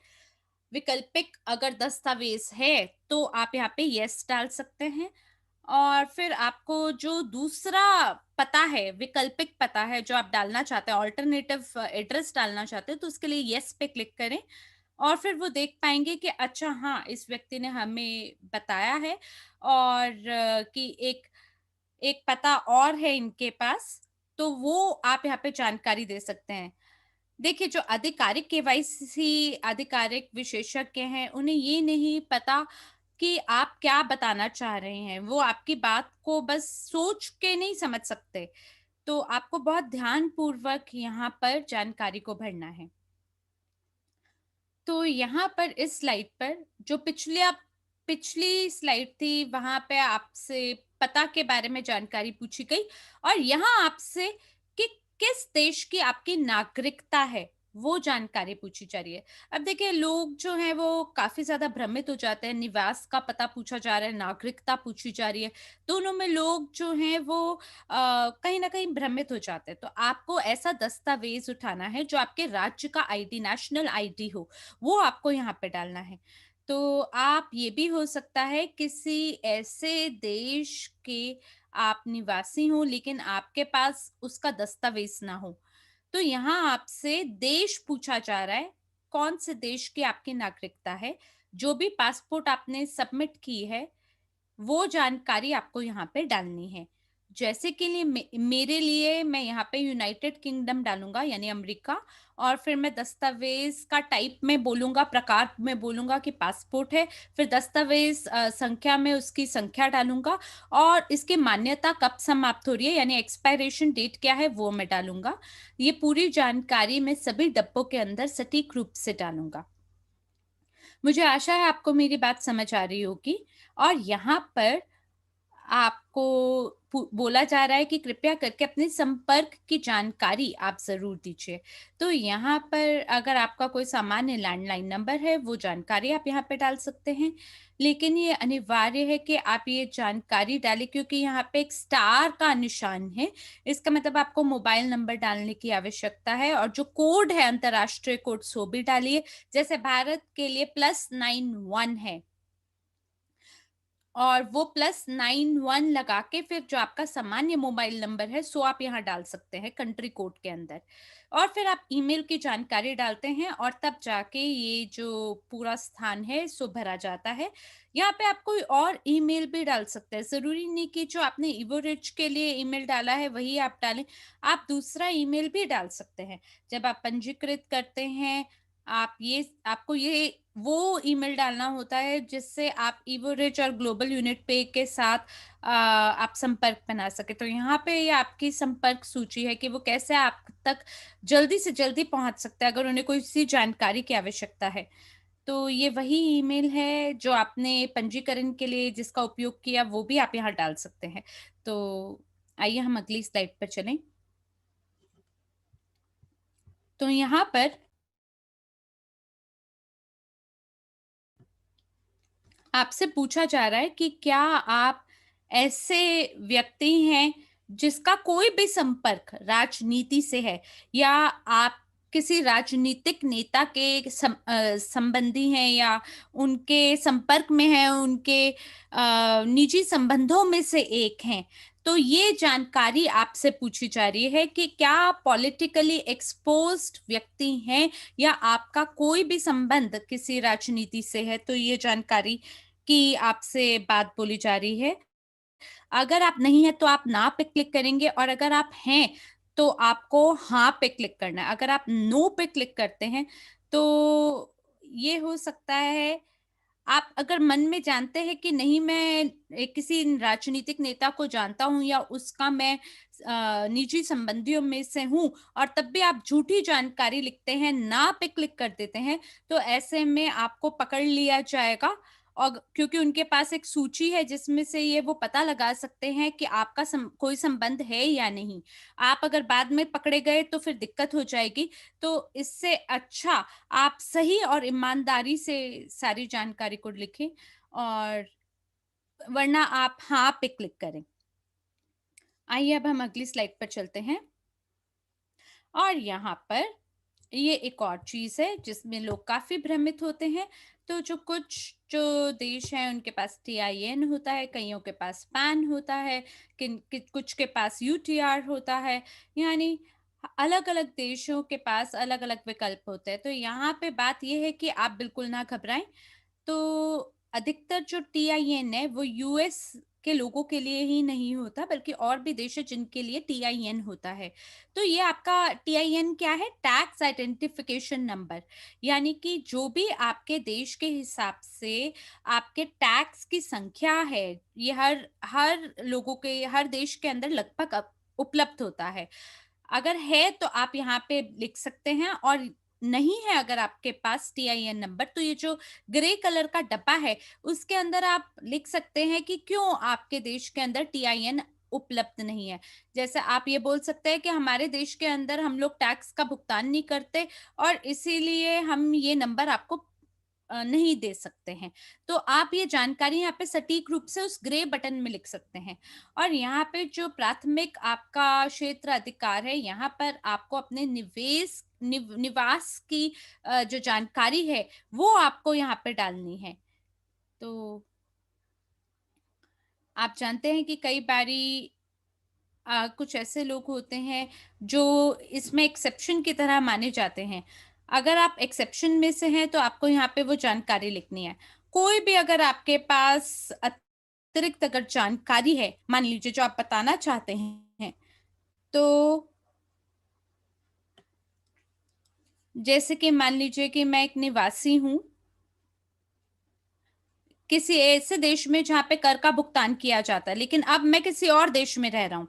वैकल्पिक अगर दस्तावेज़ है, तो आप यहाँ पे येस डाल सकते हैं, और फिर आपको जो दूसरा पता है, वैकल्पिक पता है जो आप डालना चाहते हैं, अल्टरनेटिव एड्रेस डालना चाहते हैं, तो उसके लिए येस पे क्लिक करें, और फिर वो देख पाएँगे कि अच्छा हाँ, इस व्यक्ति ने हमें बताया है, और कि एक एक पता और है इनके पास, तो वो आप यहाँ पे जानकारी दे सकते हैं। देखिए, जो आधिकारिक केवाईसी आधिकारिक विशेषज्ञ हैं, उन्हें ये नहीं पता कि आप क्या बताना चाह रहे हैं। वो आपकी बात को बस सोच के नहीं समझ सकते। तो आपको बहुत ध्यानपूर्वक यहाँ पर जानकारी को भरना है। तो यहाँ पर इस स्लाइड पर जो पिछली स्लाइड थी, वहाँ पे आपसे पता के बारे में जानकारी पूछी गई और यहाँ आपसे कि किस देश की आपकी नागरिकता है, वो जानकारी पूछी जा रही है। अब देखिए, लोग जो हैं वो काफ़ी ज़्यादा भ्रमित हो जाते हैं, निवास का पता पूछा जा रहा है, नागरिकता पूछी जा रही है। दोनों में लोग जो हैं वो कहीं न कहीं भ्रमित हो जाते हैं। तो आपको ऐसा दस्तावेज़ उठाना है जो आपके राज्य का आईडी, नेशनल आईडी हो। वो आपको यहाँ पे डालना है। तो आप ये भी हो सकता है किसी ऐसे देश के आप निवासी हों लेकिन आपके पास उसका दस्तावेज़ ना हो। तो यहाँ आपसे देश पूछा जा रहा है, कौन से देश की आपकी नागरिकता है। जो भी पासपोर्ट आपने सबमिट की है वो जानकारी आपको यहाँ पे डालनी है। जैसे कि मेरे लिए मैं यहाँ पे यूनाइटेड किंगडम डालूँगा यानी अमेरिका और फिर मैं दस्तावेज़ का टाइप में बोलूँगा, प्रकार में बोलूँगा कि पासपोर्ट है, फिर दस्तावेज़ संख्या में उसकी संख्या डालूँगा और इसकी मान्यता कब समाप्त हो रही है यानी एक्सपायरेशन डेट क्या है वो मैं डालूँगा। ये पूरी जानकारी मैं सभी डब्बों के अंदर सटीक रूप से डालूँगा। मुझे आशा है आपको मेरी बात समझ आ रही होगी और यहाँ पर आपको बोला जा रहा है कि कृपया करके अपने संपर्क की जानकारी आप ज़रूर दीजिए। तो यहाँ पर अगर आपका कोई सामान्य लैंडलाइन नंबर है, वो जानकारी आप यहाँ पे डाल सकते हैं। लेकिन ये अनिवार्य है कि आप ये जानकारी डालें क्योंकि यहाँ पे एक स्टार का निशान है। इसका मतलब आपको मोबाइल नंबर डालने की आवश्यकता है और जो कोड है अंतर्राष्ट्रीय कोड सो भी डालिए। जैसे भारत के लिए +91 है। और वो +91 लगा के फिर जो आपका सामान्य मोबाइल नंबर है सो आप यहाँ डाल सकते हैं कंट्री कोड के अंदर। और फिर आप ईमेल की जानकारी डालते हैं और तब जाके ये जो पूरा स्थान है सो भरा जाता है। यहाँ पे आप कोई और ईमेल भी डाल सकते हैं। ज़रूरी नहीं कि जो आपने इवोरिच के लिए ईमेल डाला है वही आप डालें। आप दूसरा ईमेल भी डाल सकते हैं। जब आप पंजीकृत करते हैं, आपको ये वो ईमेल डालना होता है जिससे आप इवोरिच और ग्लोबल यूनिट पे के साथ आप संपर्क बना सके। तो यहाँ पे ये आपकी संपर्क सूची है कि वो कैसे आप तक जल्दी से जल्दी पहुँच सकते हैं अगर उन्हें कोई सी जानकारी की आवश्यकता है। तो ये वही ईमेल है जो आपने पंजीकरण के लिए जिसका उपयोग किया वो भी आप यहाँ डाल सकते हैं। तो आइए हम अगली स्लाइड पर चलें। तो यहाँ पर आपसे पूछा जा रहा है कि क्या आप ऐसे व्यक्ति हैं जिसका कोई भी संपर्क राजनीति से है या आप किसी राजनीतिक नेता के संबंधी हैं या उनके संपर्क में हैं, उनके निजी संबंधों में से एक हैं। तो ये जानकारी आपसे पूछी जा रही है कि क्या आप पॉलिटिकली एक्सपोज्ड व्यक्ति हैं या आपका कोई भी संबंध किसी राजनीति से है। तो ये जानकारी की आपसे बात बोली जा रही है। अगर आप नहीं हैं तो आप ना पे क्लिक करेंगे और अगर आप हैं तो आपको हाँ पे क्लिक करना है। अगर आप नो पे क्लिक करते हैं तो ये हो सकता है आप अगर मन में जानते हैं कि नहीं मैं किसी राजनीतिक नेता को जानता हूँ या उसका मैं निजी संबंधियों में से हूँ और तब भी आप झूठी जानकारी लिखते हैं, ना पे क्लिक कर देते हैं, तो ऐसे में आपको पकड़ लिया जाएगा और क्योंकि उनके पास एक सूची है जिसमें से ये वो पता लगा सकते हैं कि आपका कोई संबंध है या नहीं। आप अगर बाद में पकड़े गए तो फिर दिक्कत हो जाएगी। तो इससे अच्छा आप सही और ईमानदारी से सारी जानकारी को लिखें और वरना आप हाँ पे क्लिक करें। आइए अब हम अगली स्लाइड पर चलते हैं और यहाँ पर ये एक और चीज़ है जिसमें लोग काफ़ी भ्रमित होते हैं। तो जो देश हैं उनके पास टीआईएन होता है, कइयों के पास पैन होता है, कुछ के पास यूटीआर होता है, यानी अलग-अलग देशों के पास अलग-अलग विकल्प होते हैं। तो यहाँ पे बात ये है कि आप बिल्कुल ना घबराएँ। तो अधिकतर जो टीआईएन है वो यूएस के लोगों के लिए ही नहीं होता, बल्कि और भी देश है जिनके लिए टीआईएन होता है। तो ये आपका टीआईएन क्या है? Tax identification number. यानी कि जो भी आपके देश के हिसाब से आपके टैक्स की संख्या है, ये हर हर लोगों के हर देश के अंदर लगभग उपलब्ध होता है। अगर है तो आप यहाँ पे लिख सकते हैं, और नहीं है अगर आपके पास टीआईएन नंबर, तो ये जो ग्रे कलर का डब्बा है उसके अंदर आप लिख सकते हैं कि क्यों आपके देश के अंदर टीआईएन उपलब्ध नहीं है। जैसे आप ये बोल सकते हैं कि हमारे देश के अंदर हम लोग टैक्स का भुगतान नहीं करते, और इसीलिए हम ये नंबर आपको नहीं दे सकते हैं। तो आप ये जानकारी यहाँ पे सटीक रूप से उस ग्रे बटन में लिख सकते हैं। और यहाँ पे जो प्राथमिक आपका क्षेत्र अधिकार है, यहाँ पर आपको अपने निवास की जो जानकारी है, वो आपको यहाँ पे डालनी है। तो आप जानते हैं कि कई बारी कुछ ऐसे लोग होते हैं जो इसमें एक्सेप्शन की तरह माने जाते हैं। अगर आप एक्सेप्शन में से हैं तो आपको यहाँ पे वो जानकारी लिखनी है। कोई भी अगर आपके पास अतिरिक्त अगर जानकारी है, मान लीजिए जो आप बताना चाहते हैं, तो जैसे कि मान लीजिए कि मैं एक निवासी हूँ किसी ऐसे देश में जहाँ पे कर का भुगतान किया जाता है, लेकिन अब मैं किसी और देश में रह रहा हूँ।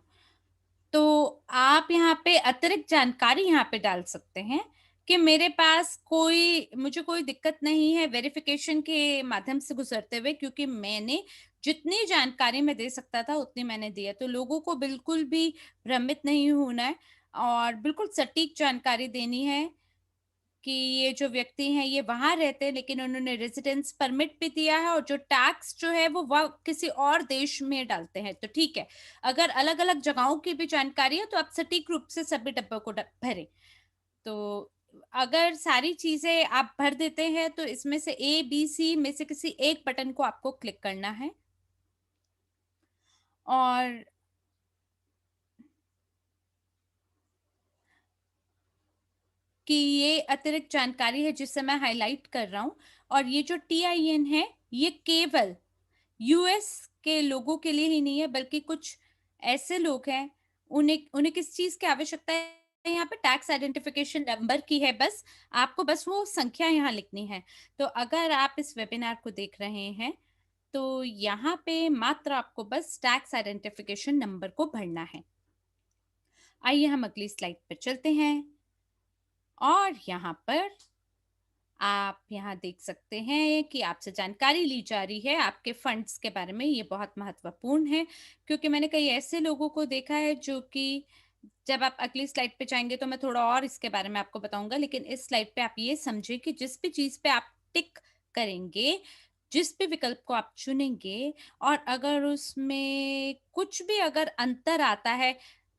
तो आप यहाँ पे अतिरिक्त जानकारी यहाँ पे डाल सकते हैं कि मेरे पास मुझे कोई दिक्कत नहीं है वेरिफिकेशन के माध्यम से गुजरते हुए, क्योंकि मैंने जितनी जानकारी मैं दे सकता था उतनी मैंने दी है। तो लोगों को बिल्कुल भी भ्रमित नहीं होना है, और बिल्कुल सटीक जानकारी देनी है कि ये जो व्यक्ति हैं ये वहाँ रहते हैं, लेकिन उन्होंने रेज़िडेंस परमिट भी दिया है, और जो टैक्स जो है वो किसी और देश में डालते हैं, तो ठीक है। अगर अलग-अलग जगहों की भी जानकारी है तो आप सटीक रूप से सभी डब्बों को भरें। तो अगर सारी चीज़ें आप भर देते हैं तो इसमें से ए, बी, सी में से किसी एक बटन को आपको क्लिक करना है, और कि ये अतिरिक्त जानकारी है जिसे मैं हाइलाइट कर रहा हूँ, और ये जो टीआईएन है ये केवल यूएस के लोगों के लिए ही नहीं है, बल्कि कुछ ऐसे लोग हैं, उन्हें उन्हें किस चीज़ की आवश्यकता है यहाँ पे? टैक्स आइडेंटिफिकेशन नंबर की है बस। आपको बस वो संख्या यहाँ लिखनी है। तो अगर आप इस वेबिनार को देख रहे हैं, तो यहाँ पे मात्र आपको बस टैक्स आइडेंटिफिकेशन नंबर को भरना है। आइए हम अगली स्लाइड पे चलते हैं, और यहाँ पर आप यहाँ देख सकते हैं कि आपसे जानकारी ली जा रही है आपके फंड्स के बारे में। ये बहुत महत्वपूर्ण है, क्योंकि मैंने कई ऐसे लोगों को देखा है जो कि जब आप अगली स्लाइड पे जाएँगे तो मैं थोड़ा और इसके बारे में आपको बताऊँगा। लेकिन इस स्लाइड पे आप ये समझें कि जिस भी चीज़ पे आप टिक करेंगे, जिस भी विकल्प को आप चुनेंगे, और अगर उसमें कुछ भी अगर अंतर आता है,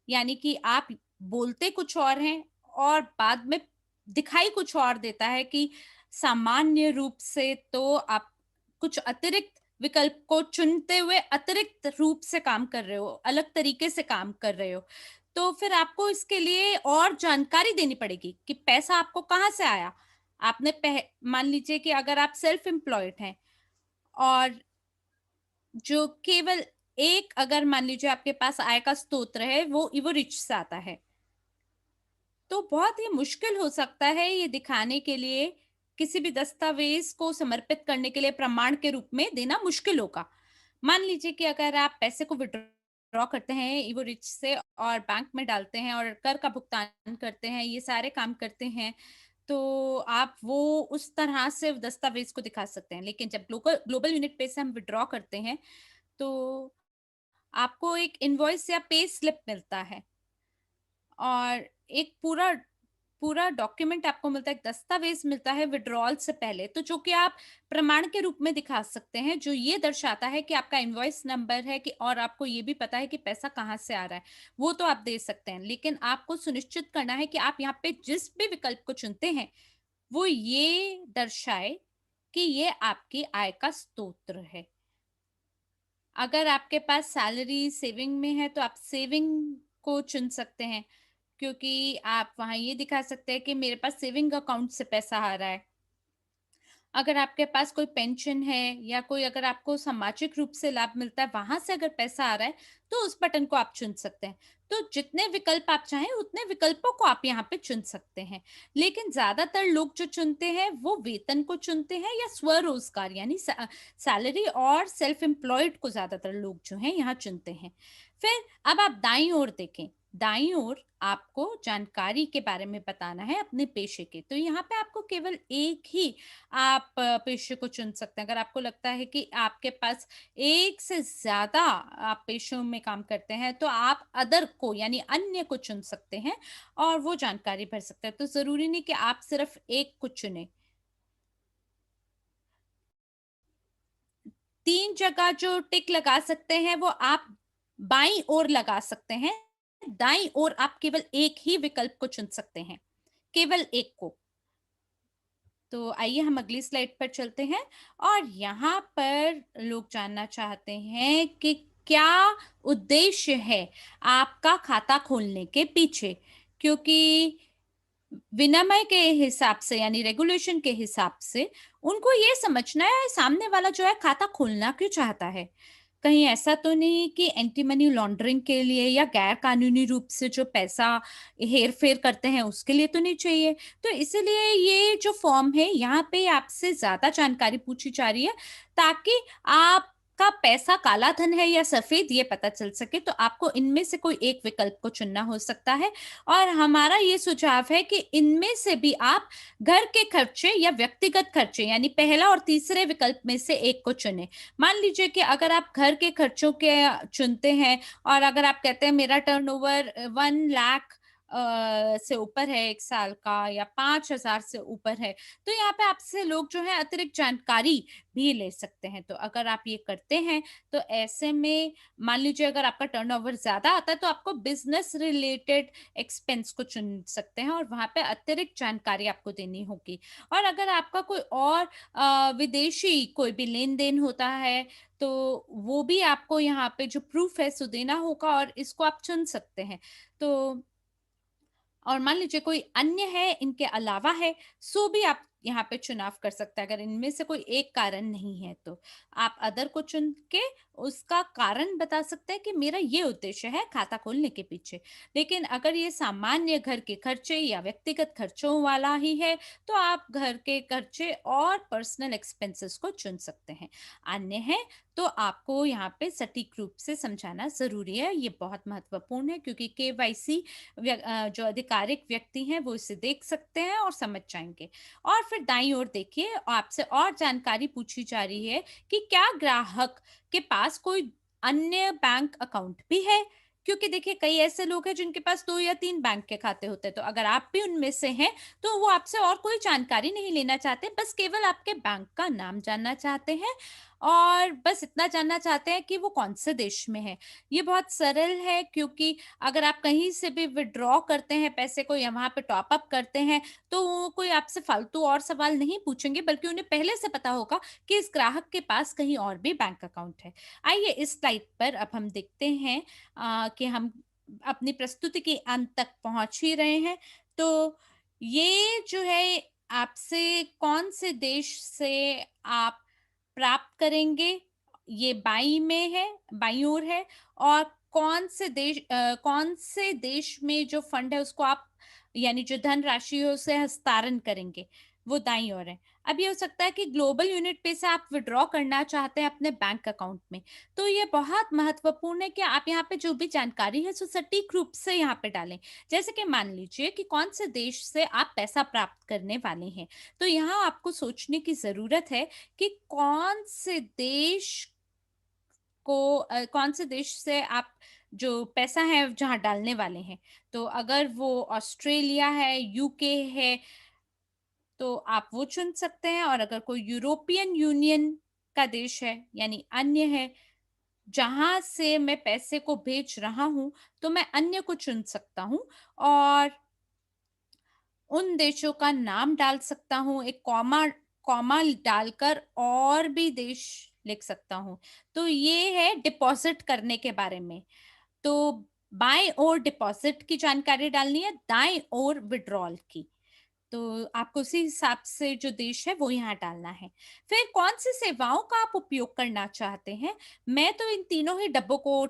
यानी कि आप बोलते कुछ और हैं और बाद में दिखाई कुछ और देता है, कि सामान्य रूप से तो आप कुछ अतिरिक्त विकल्प को चुनते हुए अतिरिक्त रूप से काम कर रहे हो, अलग तरीके से काम कर रहे हो, तो फिर आपको इसके लिए और जानकारी देनी पड़ेगी कि पैसा आपको कहाँ से आया। आपने मान लीजिए कि अगर आप सेल्फ एम्प्लॉयड हैं, और जो केवल एक अगर मान लीजिए आपके पास आय का स्रोत है, वो रिच से आता है। तो बहुत ही मुश्किल हो सकता है ये दिखाने के लिए, किसी भी दस्तावेज को समर्पित करने के लिए प्रमाण के रूप में देना मुश्किल होगा। मान लीजिए कि अगर आप पैसे को विथड्रॉ करते हैं इवो रिच से, और बैंक में डालते हैं और कर का भुगतान करते हैं, ये सारे काम करते हैं, तो आप वो उस तरह से दस्तावेज को दिखा सकते हैं। लेकिन जब ग्लोबल ग्लोबल यूनिट पे से हम विथड्रॉ करते हैं, तो आपको एक इनवॉइस या पे स्लिप मिलता है, और एक पूरा पूरा डॉक्यूमेंट आपको मिलता है, एक दस्तावेज मिलता है विथड्रॉल से पहले, तो जो कि आप प्रमाण के रूप में दिखा सकते हैं, जो ये दर्शाता है कि आपका इनवॉइस नंबर है, कि और आपको ये भी पता है कि पैसा कहाँ से आ रहा है। वो तो आप दे सकते हैं, लेकिन आपको सुनिश्चित करना है कि आप यहाँ पे जिस भी विकल्प को चुनते हैं, वो ये दर्शाए कि ये आपकी आय का स्रोत है। अगर आपके पास सैलरी सेविंग में है, तो आप सेविंग को चुन सकते हैं, क्योंकि आप वहाँ ये दिखा सकते हैं कि मेरे पास सेविंग अकाउंट से पैसा आ रहा है। अगर आपके पास कोई पेंशन है या कोई अगर आपको सामाजिक रूप से लाभ मिलता है, वहाँ से अगर पैसा आ रहा है, तो उस बटन को आप चुन सकते हैं। तो जितने विकल्प आप चाहें, उतने विकल्पों को आप यहाँ पे चुन सकते हैं। लेकिन ज़्यादातर लोग जो चुनते हैं, वो वेतन को चुनते हैं या स्वरोज़गार यानी सैलरी और सेल्फ एम्प्लॉयड को ज़्यादातर लोग जो हैं, यहाँ चुनते हैं। फिर अब आप दाईं ओर देखें, दाईं ओर आपको जानकारी के बारे में बताना है अपने पेशे के। तो यहाँ पे आपको केवल एक ही आप पेशे को चुन सकते हैं। अगर आपको लगता है कि आपके पास एक से ज़्यादा आप पेशों में काम करते हैं, तो आप अदर को यानी अन्य को चुन सकते हैं और वो जानकारी भर सकते हैं। तो ज़रूरी नहीं कि आप सिर्फ़ एक को चुनें। 3 जगह जो टिक लगा सकते हैं, वो आप बाईं ओर लगा सकते हैं। दाईं ओर आप केवल एक ही विकल्प को चुन सकते हैं, केवल एक को। तो आइए हम अगली स्लाइड पर चलते हैं और यहाँ पर लोग जानना चाहते हैं कि क्या उद्देश्य है आपका खाता खोलने के पीछे, क्योंकि विनिमय के हिसाब से यानी रेगुलेशन के हिसाब से उनको ये समझना है सामने वाला जो है खाता खोलना क्यों चाहता है। कहीं ऐसा तो नहीं कि एंटी मनी लॉन्ड्रिंग के लिए या गैर कानूनी रूप से जो पैसा हेर-फेर करते हैं उसके लिए तो नहीं चाहिए। तो इसीलिए ये जो फॉर्म है यहाँ पे आपसे ज़्यादा जानकारी पूछी जा रही है ताकि आपका पैसा काला धन है या सफ़ेद ये पता चल सके। तो आपको इनमें से कोई एक विकल्प को चुनना हो सकता है और हमारा ये सुझाव है कि इनमें से भी आप घर के खर्चे या व्यक्तिगत खर्चे यानी पहला और तीसरे विकल्प में से एक को चुनें। मान लीजिए कि अगर आप घर के खर्चों के चुनते हैं और अगर आप कहते हैं मेरा टर्नओवर 1 लाख से ऊपर है 1 साल का या 5,000 से ऊपर है, तो यहाँ पे आपसे लोग जो है अतिरिक्त जानकारी भी ले सकते हैं। तो अगर आप ये करते हैं, तो ऐसे में मान लीजिए अगर आपका टर्नओवर ज़्यादा आता है, तो आपको बिज़नेस रिलेटेड एक्सपेंस को चुन सकते हैं और वहाँ पे अतिरिक्त जानकारी आपको देनी होगी। और अगर आपका कोई और विदेशी कोई भी लेन-देन होता है, तो वो भी आपको यहाँ पे जो प्रूफ़ है सो देना होगा और इसको आप चुन सकते हैं। तो और मान लीजिए कोई अन्य है, इनके अलावा है, सो भी आप यहाँ पे चुनाव कर सकते हैं। अगर इनमें से कोई एक कारण नहीं है तो। आप अदर को चुन के उसका कारण बता सकते हैं कि मेरा ये उद्देश्य है खाता खोलने के पीछे। लेकिन अगर ये सामान्य घर के खर्चे या व्यक्तिगत खर्चों वाला ही है, तो आप घर के खर्चे और पर्सनल एक्सपेंसेस को चुन सकते हैं। अन्य है, तो आपको यहाँ पे सटीक रूप से समझाना ज़रूरी है। ये बहुत महत्वपूर्ण है क्योंकि केवाईसी जो आधिकारिक व्यक्ति हैं वो इसे देख सकते हैं और समझ जाएँगे। और फिर दाईं ओर देखिए आपसे और जानकारी पूछी जा रही है कि क्या ग्राहक के पास कोई अन्य बैंक अकाउंट भी है? क्योंकि देखिए कई ऐसे लोग हैं जिनके पास 2 या 3 बैंक के खाते होते हैं, तो अगर आप भी उनमें से हैं, तो वो आपसे और कोई जानकारी नहीं लेना चाहते, बस केवल आपके बैंक का नाम जानना चाहते हैं और बस इतना जानना चाहते हैं कि वो कौन से देश में है। ये बहुत सरल है क्योंकि अगर आप कहीं से भी विथड्रॉ करते हैं पैसे को या वहाँ पे टॉप अप करते हैं, तो वो कोई आपसे फालतू और सवाल नहीं पूछेंगे बल्कि उन्हें पहले से पता होगा कि इस ग्राहक के पास कहीं और भी बैंक अकाउंट है। आइए इस स्लाइड पर अब हम देखते हैं कि हम अपनी प्रस्तुति के अंत तक पहुँच ही रहे हैं। तो ये जो है आपसे कौन से देश से आप प्राप्त करेंगे, ये बाईं में है, बाईं ओर है और कौन से देश में जो फंड है उसको आप यानी जो धनराशि है उसे हस्तांतरण करेंगे, वो दाईं ओर है। अब ये हो सकता है कि ग्लोबल यूनिट पे से आप विथड्रॉ करना चाहते हैं अपने बैंक अकाउंट में, तो ये बहुत महत्वपूर्ण है कि आप यहाँ पे जो भी जानकारी है सो सटीक रूप से यहाँ पे डालें। जैसे कि मान लीजिए कि कौन से देश से आप पैसा प्राप्त करने वाले हैं, तो यहाँ आपको सोचने की ज़रूरत है कि कौन से देश से आप जो पैसा है जहाँ डालने वाले हैं। तो अगर वो ऑस्ट्रेलिया है, यूके है, तो आप वो चुन सकते हैं और अगर कोई यूरोपियन यूनियन का देश है, यानी अन्य है, जहाँ से मैं पैसे को भेज रहा हूँ, तो मैं अन्य को चुन सकता हूँ और उन देशों का नाम डाल सकता हूँ, एक कॉमा कॉमा डालकर और भी देश लिख सकता हूँ। तो ये है डिपॉज़िट करने के बारे में। तो बाएँ ओर डिपॉज़िट की जानकारी डालनी है, दाएँ ओर विथड्रॉल की। तो आपको उसी हिसाब से जो देश है वो यहाँ डालना है। फिर कौन-सी सेवाओं का आप उपयोग करना चाहते हैं? मैं तो इन तीनों ही डब्बों को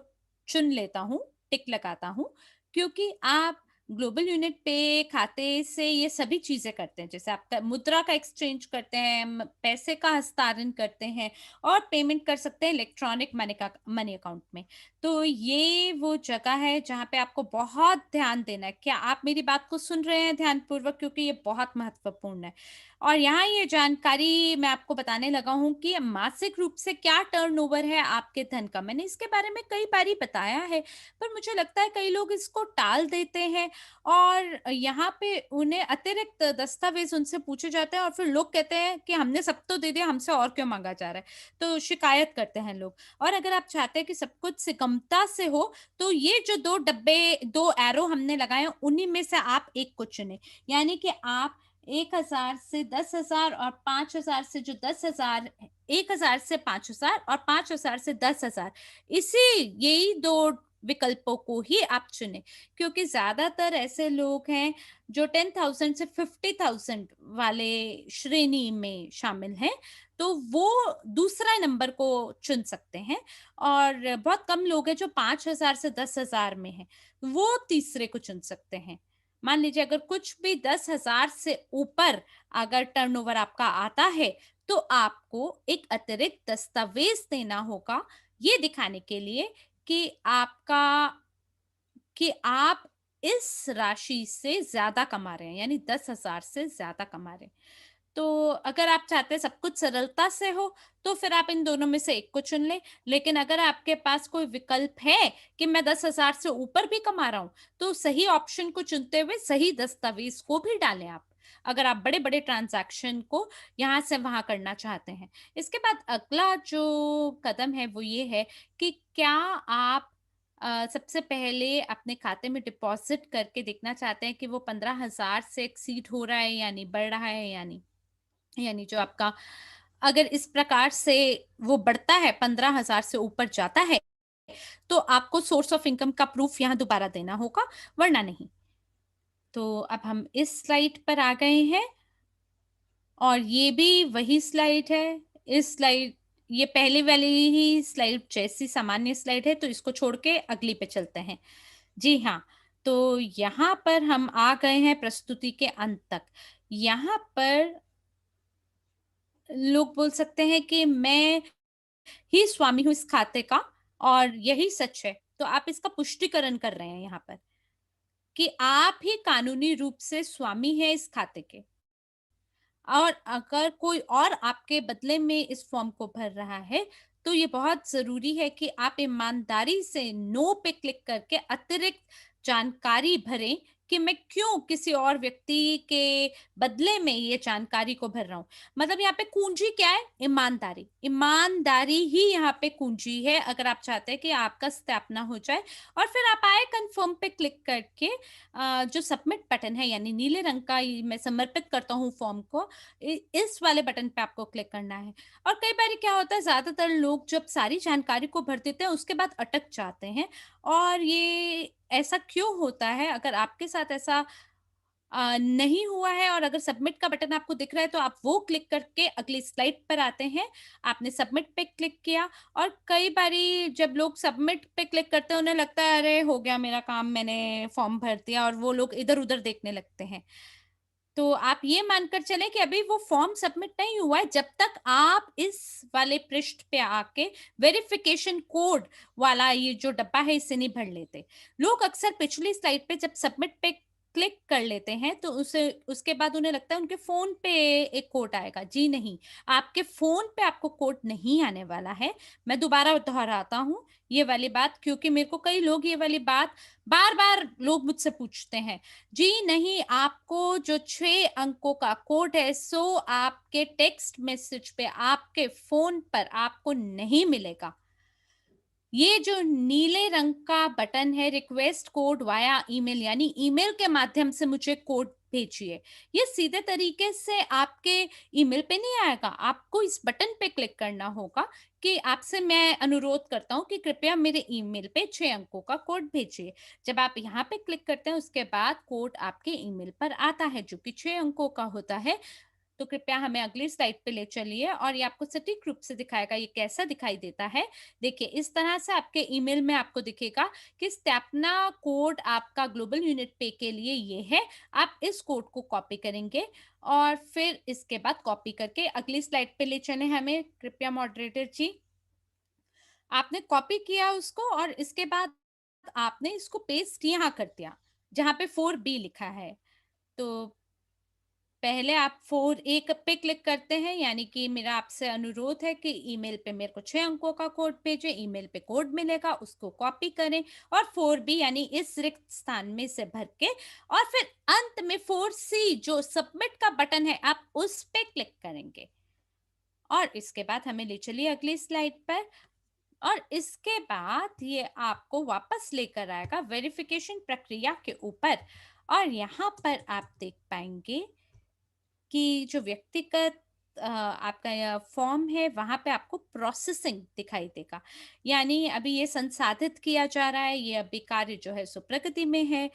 चुन लेता हूँ, टिक लगाता हूँ, क्योंकि आप ग्लोबल यूनिट पे खाते से ये सभी चीज़ें करते हैं। जैसे आपका मुद्रा का एक्सचेंज करते हैं, पैसे का हस्तांतरण करते हैं और पेमेंट कर सकते हैं इलेक्ट्रॉनिक मनी अकाउंट में। तो ये वो जगह है जहाँ पे आपको बहुत ध्यान देना है। क्या आप मेरी बात को सुन रहे हैं ध्यानपूर्वक? क्योंकि ये बहुत महत्वपूर्ण है। और यहाँ ये जानकारी मैं आपको बताने लगा हूँ कि मासिक रूप से क्या टर्नओवर है आपके धन का। मैंने इसके बारे में कई बारी बताया है, पर मुझे लगता है कई लोग इसको टाल देते हैं और यहाँ पे उन्हें अतिरिक्त दस्तावेज़ उनसे पूछे जाते हैं और फिर लोग कहते हैं कि हमने सब तो दे दिया, हमसे और क्यों माँगा जा रहा है? तो शिकायत करते हैं लोग। और अगर आप चाहते हैं कि सब कुछ सुगमता से हो, तो ये जो 2 डब्बे 2 एरो हमने लगाए हैं, उन्हीं में से आप एक को चुनें। यानी कि आप 1000 से 10,000 और 5,000 से जो 10,000 1000 से 5,000 और 5,000 से 10,000 यही 2 विकल्पों को ही आप चुनें। क्योंकि ज़्यादातर ऐसे लोग हैं जो 10,000 से 50,000 वाले श्रेणी में शामिल हैं, तो वो दूसरा नंबर को चुन सकते हैं और बहुत कम लोग हैं जो 5,000 से 10,000 में हैं, वो तीसरे को चुन सकते हैं। मान लीजिए अगर कुछ भी 10,000 से ऊपर अगर टर्नओवर आपका आता है, तो आपको एक अतिरिक्त दस्तावेज़ देना होगा, ये दिखाने के लिए कि आप इस राशि से ज़्यादा कमा रहे हैं, यानी 10,000 से ज़्यादा कमा रहे हैं। तो अगर आप चाहते हैं सब कुछ सरलता से हो, तो फिर आप इन दोनों में से एक को चुन लें। लेकिन अगर आपके पास कोई विकल्प है कि मैं 10,000 से ऊपर भी कमा रहा हूँ, तो सही ऑप्शन को चुनते हुए सही दस्तावेज़ को भी डालें आप। अगर आप बड़े-बड़े ट्रांज़ैक्शन को यहाँ से वहाँ करना चाहते हैं। इसके बाद अगला जो कदम है वो ये है कि क्या आप सबसे पहले अपने खाते में डिपॉज़िट करके देखना चाहते हैं कि वो 15,000 से एक्सीड हो रहा है या नहीं, बढ़ रहा है या नहीं? यानी जो आपका अगर इस प्रकार से वो बढ़ता है 15,000 से ऊपर जाता है, तो आपको सोर्स ऑफ इनकम का प्रूफ यहाँ दोबारा देना होगा, वरना नहीं। तो अब हम इस स्लाइड पर आ गए हैं और ये भी वही स्लाइड है। इस स्लाइड ये पहले वाली ही स्लाइड जैसी सामान्य स्लाइड है, तो इसको छोड़ के अगली पे चलते हैं। जी हाँ, तो यहाँ पर हम आ गए हैं प्रस्तुति के अंत तक। यहाँ पर लोग बोल सकते हैं कि मैं ही स्वामी हूँ इस खाते का और यही सच है। तो आप इसका पुष्टिकरण कर रहे हैं यहाँ पर कि आप ही कानूनी रूप से स्वामी हैं इस खाते के। और अगर कोई और आपके बदले में इस फॉर्म को भर रहा है, तो ये बहुत ज़रूरी है कि आप ईमानदारी से नो पे क्लिक करके अतिरिक्त जानकारी भरें कि मैं क्यों किसी और व्यक्ति के बदले में ये जानकारी को भर रहा हूँ। मतलब यहाँ पे कुंजी क्या है? ईमानदारी। ईमानदारी ही यहाँ पे कुंजी है अगर आप चाहते हैं कि आपका सत्यापन हो जाए और फिर आप आए कन्फर्म पे क्लिक करके जो सबमिट बटन है यानी नीले रंग का ये मैं समर्पित करता हूँ फॉर्म को इस वाले बटन पे आपको क्लिक करना है और कई बार क्या होता है ज्यादातर लोग जब सारी जानकारी को भर देते हैं उसके बाद अटक जाते हैं और ये ऐसा क्यों होता है अगर आपके साथ ऐसा नहीं हुआ है और अगर सबमिट का बटन आपको दिख रहा है तो आप वो क्लिक करके अगली स्लाइड पर आते हैं आपने सबमिट पे क्लिक किया और कई बारी जब लोग सबमिट पे क्लिक करते हैं उन्हें लगता है अरे हो गया मेरा काम मैंने फॉर्म भर दिया और वो लोग इधर उधर देखने लगते हैं तो आप ये मानकर चलें कि अभी वो फॉर्म सबमिट नहीं हुआ है जब तक आप इस वाले पृष्ठ पे आके वेरिफिकेशन कोड वाला ये जो डब्बा है इसे नहीं भर लेते। लोग अक्सर पिछली स्लाइड पे जब सबमिट पे क्लिक कर लेते हैं तो उसे उसके बाद उन्हें लगता है उनके फ़ोन पे एक कोड आएगा। जी नहीं, आपके फ़ोन पे आपको कोड नहीं आने वाला है। मैं दोबारा दोहराता हूँ ये वाली बात क्योंकि मेरे को कई लोग ये वाली बात बार-बार लोग मुझसे पूछते हैं। जी नहीं, आपको जो 6 अंकों का कोड है सो आपके टेक्स्ट मैसेज पे आपके फ़ोन पर आपको नहीं मिलेगा। ये जो नीले रंग का बटन है रिक्वेस्ट कोड वाया ईमेल यानी ईमेल के माध्यम से मुझे कोड भेजिए। ये सीधे तरीके से आपके ईमेल पे नहीं आएगा, आपको इस बटन पे क्लिक करना होगा कि आपसे मैं अनुरोध करता हूँ कि कृपया मेरे ईमेल पे 6 अंकों का कोड भेजिए। जब आप यहाँ पे क्लिक करते हैं, उसके बाद कोड आपके ईमेल पर आता है, जो कि 6 अंकों का होता है। तो कृपया हमें अगली स्लाइड पे ले चलिए और ये आपको सटीक रूप से दिखाएगा ये कैसा दिखाई देता है। देखिए, इस तरह से आपके ईमेल में आपको दिखेगा कि स्थापना कोड आपका ग्लोबल यूनिट पे के लिए ये है। आप इस कोड को कॉपी करेंगे और फिर इसके बाद कॉपी करके अगली स्लाइड पे ले चलें हमें, कृपया मॉडरेटर जी। आपने कॉपी किया उसको और इसके बाद आपने इसको पेस्ट यहाँ कर दिया, जहाँ पे 4B लिखा है। तो पहले आप 4A पे क्लिक करते हैं, यानी कि मेरा आपसे अनुरोध है कि ईमेल पे मेरे को 6 अंकों का कोड भेजें, ईमेल पे कोड मिलेगा, उसको कॉपी करें और 4B यानी इस रिक्त स्थान में से भर के और फिर अंत में 4C जो सबमिट का बटन है, आप उस पे क्लिक करेंगे। और इसके बाद हमें ले चलिए अगली स्लाइड पर और इसके बाद ये आपको वापस लेकर आएगा वेरिफिकेशन प्रक्रिया के ऊपर और यहाँ पर आप देख पाएंगे कि जो व्यक्तिगत आपका यह फॉर्म है वहाँ पे आपको प्रोसेसिंग दिखाई देगा। यानी अभी ये संसाधित किया जा रहा है, ये अभी कार्य जो है सो प्रगति में है।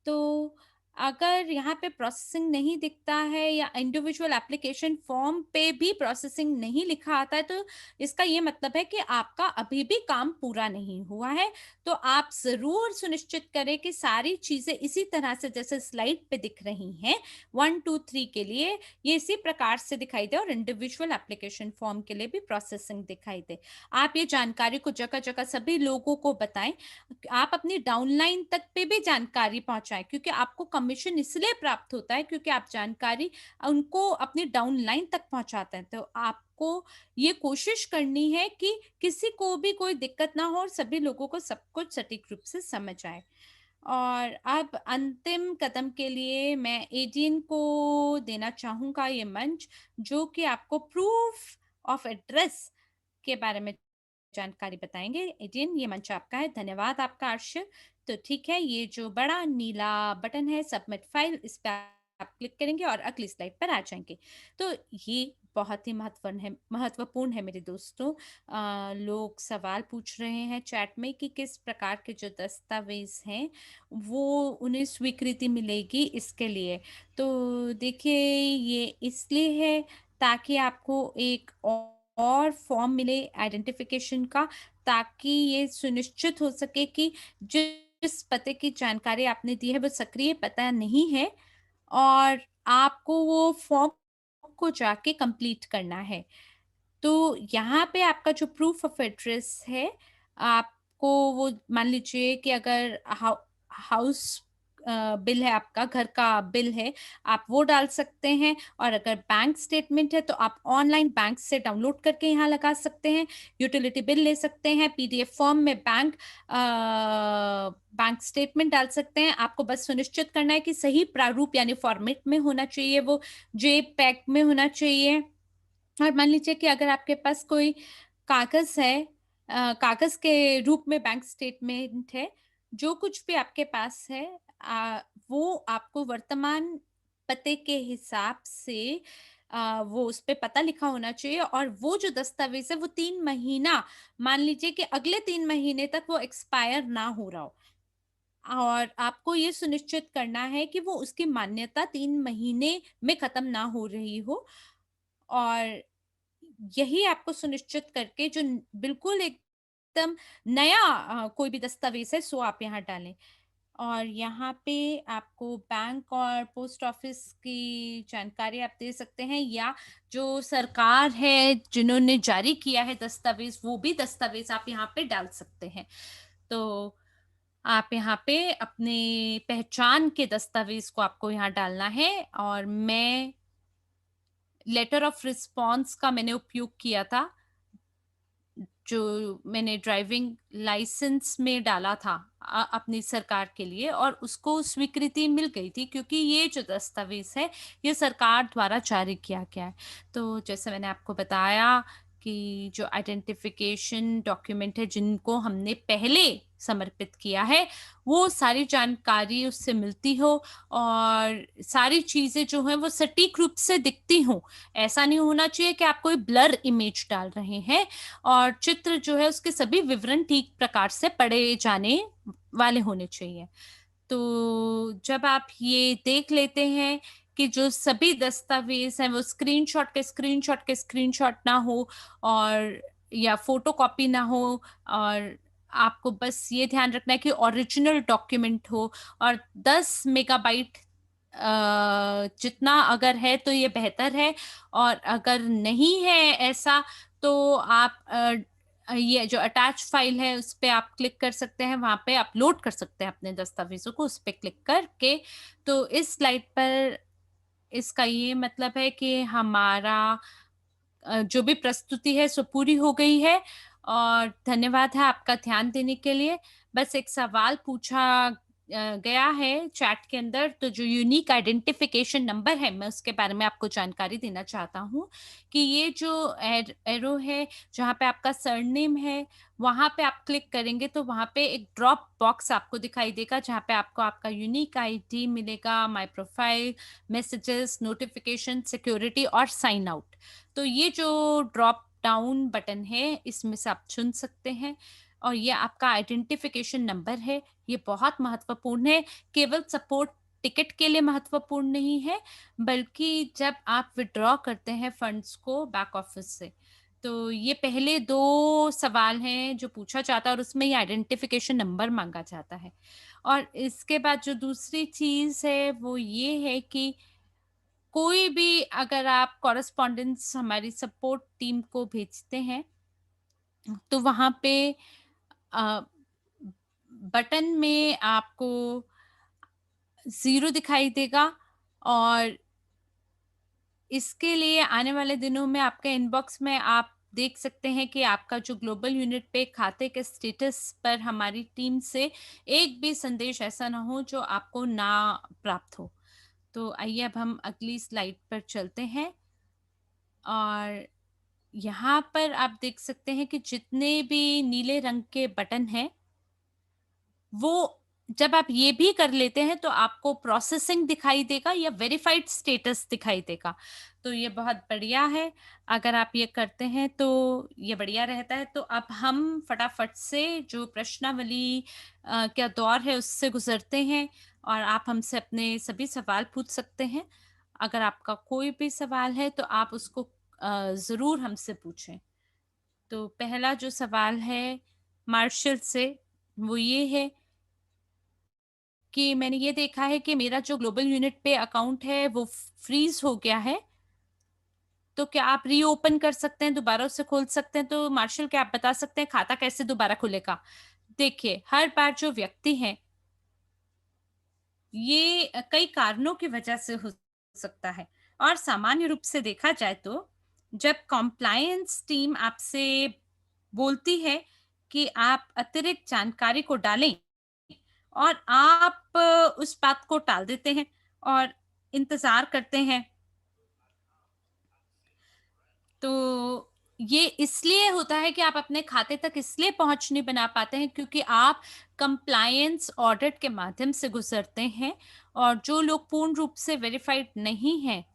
तो अगर यहाँ पे प्रोसेसिंग नहीं दिखता है या इंडिविजुअल एप्लीकेशन फॉर्म पे भी प्रोसेसिंग नहीं लिखा आता है, तो इसका ये मतलब है कि आपका अभी भी काम पूरा नहीं हुआ है। तो आप ज़रूर सुनिश्चित करें कि सारी चीज़ें इसी तरह से जैसे स्लाइड पे दिख रही हैं, 1, 2, 3 के लिए ये इसी प्रकार से दिखाई दे और इंडिविजुअल एप्लीकेशन फॉर्म के लिए भी प्रोसेसिंग दिखाई दे। आप ये जानकारी को जगह-जगह सभी लोगों को बताएँ। आप अपनी डाउनलाइन तक पे भी जानकारी पहुँचाएँ, क्योंकि आपको कमीशन इसलिए प्राप्त होता है क्योंकि आप जानकारी उनको अपनी डाउनलाइन तक पहुँचाते हैं। तो आपको ये कोशिश करनी है कि किसी को भी कोई दिक्कत ना हो और सभी लोगों को सब कुछ सटीक रूप से समझ आए। और अब अंतिम कदम के लिए मैं एडीन को देना चाहूँगा ये मंच, जो कि आपको प्रूफ ऑफ एड्रेस के बारे में जानकारी बताएँगे। एडीन, ये मंच आपका है। धन्यवाद आपका आर्षिव। तो ठीक है, ये जो बड़ा नीला बटन है सबमिट फाइल, इस पे आप क्लिक करेंगे और अगली स्लाइड पर आ जाएँगे। तो ये बहुत ही महत्वपूर्ण है मेरे दोस्तों। लोग सवाल पूछ रहे हैं चैट में कि किस प्रकार के जो दस्तावेज़ हैं वो उन्हें स्वीकृति मिलेगी इसके लिए। तो देखिए, ये इसलिए है ताकि आपको एक और फॉर्म मिले आइडेंटिफिकेशन का, ताकि ये सुनिश्चित हो सके कि जिस पते की जानकारी आपने दी है वो सक्रिय पता नहीं है और आपको वो फॉर्म को जाके कंप्लीट करना है। तो यहाँ पे आपका जो प्रूफ ऑफ एड्रेस है, आपको वो मान लीजिए कि अगर हाउस बिल है, आपका घर का बिल है, आप वो डाल सकते हैं और अगर बैंक स्टेटमेंट है तो आप ऑनलाइन बैंक से डाउनलोड करके यहाँ लगा सकते हैं। यूटिलिटी बिल ले सकते हैं, पीडीएफ फॉर्म में बैंक स्टेटमेंट डाल सकते हैं। आपको बस सुनिश्चित करना है कि सही प्रारूप यानी फॉर्मेट में होना चाहिए, वो जेपीईजी में होना चाहिए। और मान लीजिए कि अगर आपके पास कोई कागज़ है, कागज़ के रूप में बैंक स्टेटमेंट है, जो कुछ भी आपके पास है, वो आपको वर्तमान पते के हिसाब से वो उसपे पता लिखा होना चाहिए और वो जो दस्तावेज़ है वो 3 महीना, मान लीजिए कि अगले 3 महीने तक वो एक्सपायर ना हो रहा हो। और आपको ये सुनिश्चित करना है कि वो उसकी मान्यता 3 महीने में खत्म ना हो रही हो और यही आपको सुनिश्चित करके जो बिल्कुल एकदम नया कोई भी दस्तावेज़ है सो आप यहाँ डालें। और यहाँ पे आपको बैंक और पोस्ट ऑफिस की जानकारी आप दे सकते हैं या जो सरकार है जिन्होंने जारी किया है दस्तावेज़, वो भी दस्तावेज़ आप यहाँ पे डाल सकते हैं। तो आप यहाँ पे अपने पहचान के दस्तावेज़ को आपको यहाँ डालना है और मैं लेटर ऑफ रिस्पॉन्स का मैंने उपयोग किया था, जो मैंने ड्राइविंग लाइसेंस में डाला था अपनी सरकार के लिए और उसको स्वीकृति मिल गई थी क्योंकि ये जो दस्तावेज़ है, ये सरकार द्वारा जारी किया गया है। तो जैसे मैंने आपको बताया कि जो आइडेंटिफ़िकेशन डॉक्यूमेंट है जिनको हमने पहले समर्पित किया है, वो सारी जानकारी उससे मिलती हो और सारी चीज़ें जो हैं वो सटीक रूप से दिखती हों। ऐसा नहीं होना चाहिए कि आप कोई ब्लर इमेज डाल रहे हैं और चित्र जो है उसके सभी विवरण ठीक प्रकार से पढ़े जाने वाले होने चाहिए। तो जब आप ये देख लेते हैं कि जो सभी दस्तावेज़ हैं वो स्क्रीनशॉट ना हो और या फ़ोटोकॉपी ना हो और आपको बस ये ध्यान रखना है कि ओरिजिनल डॉक्यूमेंट हो और 10 मेगाबाइट जितना अगर है तो ये बेहतर है और अगर नहीं है ऐसा तो आप ये जो अटैच फाइल है उस पे आप क्लिक कर सकते हैं, वहाँ पे अपलोड कर सकते हैं अपने दस्तावेज़ों को उस पे क्लिक करके। तो इस स्लाइड पर इसका ये मतलब है कि हमारा जो भी प्रस्तुति है सो पूरी हो गई है और धन्यवाद है आपका ध्यान देने के लिए। बस एक सवाल पूछा गया है चैट के अंदर तो जो यूनिक आइडेंटिफिकेशन नंबर है मैं उसके बारे में आपको जानकारी देना चाहता हूँ कि ये जो एरो है जहाँ पे आपका सरनेम है वहाँ पे आप क्लिक करेंगे तो वहाँ पे एक ड्रॉप बॉक्स आपको दिखाई देगा जहाँ पे आपको आपका यूनिक आईडी मिलेगा, my profile, messages, notification, security और साइन आउट। तो ये जो ड्रॉप डाउन बटन है इसमें से आप चुन सकते हैं और ये आपका आइडेंटिफिकेशन नंबर है। ये बहुत महत्वपूर्ण है, केवल सपोर्ट टिकट के लिए महत्वपूर्ण नहीं है, बल्कि जब आप विथड्रॉ करते हैं फंड्स को बैक ऑफिस से। तो ये पहले 2 सवाल हैं जो पूछा जाता है और उसमें ये आइडेंटिफिकेशन नंबर माँगा जाता है। और इसके बाद जो दूसरी चीज़ है वो ये है कि कोई भी अगर आप कॉरेस्पॉन्डेंस हमारी सपोर्ट टीम को भेजते हैं, तो वहाँ पे अ, बटन में आपको 0 दिखाई देगा और इसके लिए आने वाले दिनों में आपके इनबॉक्स में आप देख सकते हैं कि आपका जो ग्लोबल यूनिट पे खाते के स्टेटस पर हमारी टीम से एक भी संदेश ऐसा ना हो जो आपको ना प्राप्त हो। तो आइए अब हम अगली स्लाइड पर चलते हैं और यहाँ पर आप देख सकते हैं कि जितने भी नीले रंग के बटन हैं, वो जब आप ये भी कर लेते हैं तो आपको प्रोसेसिंग दिखाई देगा या वेरिफाइड स्टेटस दिखाई देगा। तो ये बहुत बढ़िया है, अगर आप ये करते हैं तो ये बढ़िया रहता है। तो अब हम फटाफट से जो प्रश्नावली का दौर है उससे गुज़रते हैं और आप हमसे अपने सभी सवाल पूछ सकते हैं। अगर आपका कोई भी सवाल है तो आप उसको ज़रूर हमसे पूछें। तो पहला जो सवाल है मार्शल से वो ये है कि मैंने ये देखा है कि मेरा जो ग्लोबल यूनिट पे अकाउंट है वो फ्रीज हो गया है। तो क्या आप रीओपन कर सकते हैं, दोबारा उसे खोल सकते हैं? तो मार्शल क्या आप बता सकते हैं खाता कैसे दोबारा खुलेगा? देखिए, हर बार जो व्यक्ति हैं ये कई कारणों की वजह से हो सकता है और सामान्य रूप से देखा जाए तो जब कॉम्प्लायंस टीम आपसे बोलती है कि आप अतिरिक्त जानकारी को डालें और आप उस बात को टाल देते हैं और इंतजार करते हैं तो ये इसलिए होता है कि आप अपने खाते तक इसलिए पहुंच नहीं बना पाते हैं क्योंकि आप कंप्लायंस ऑडिट के माध्यम से गुजरते हैं और जो लोग पूर्ण रूप से वेरिफाइड नहीं हैं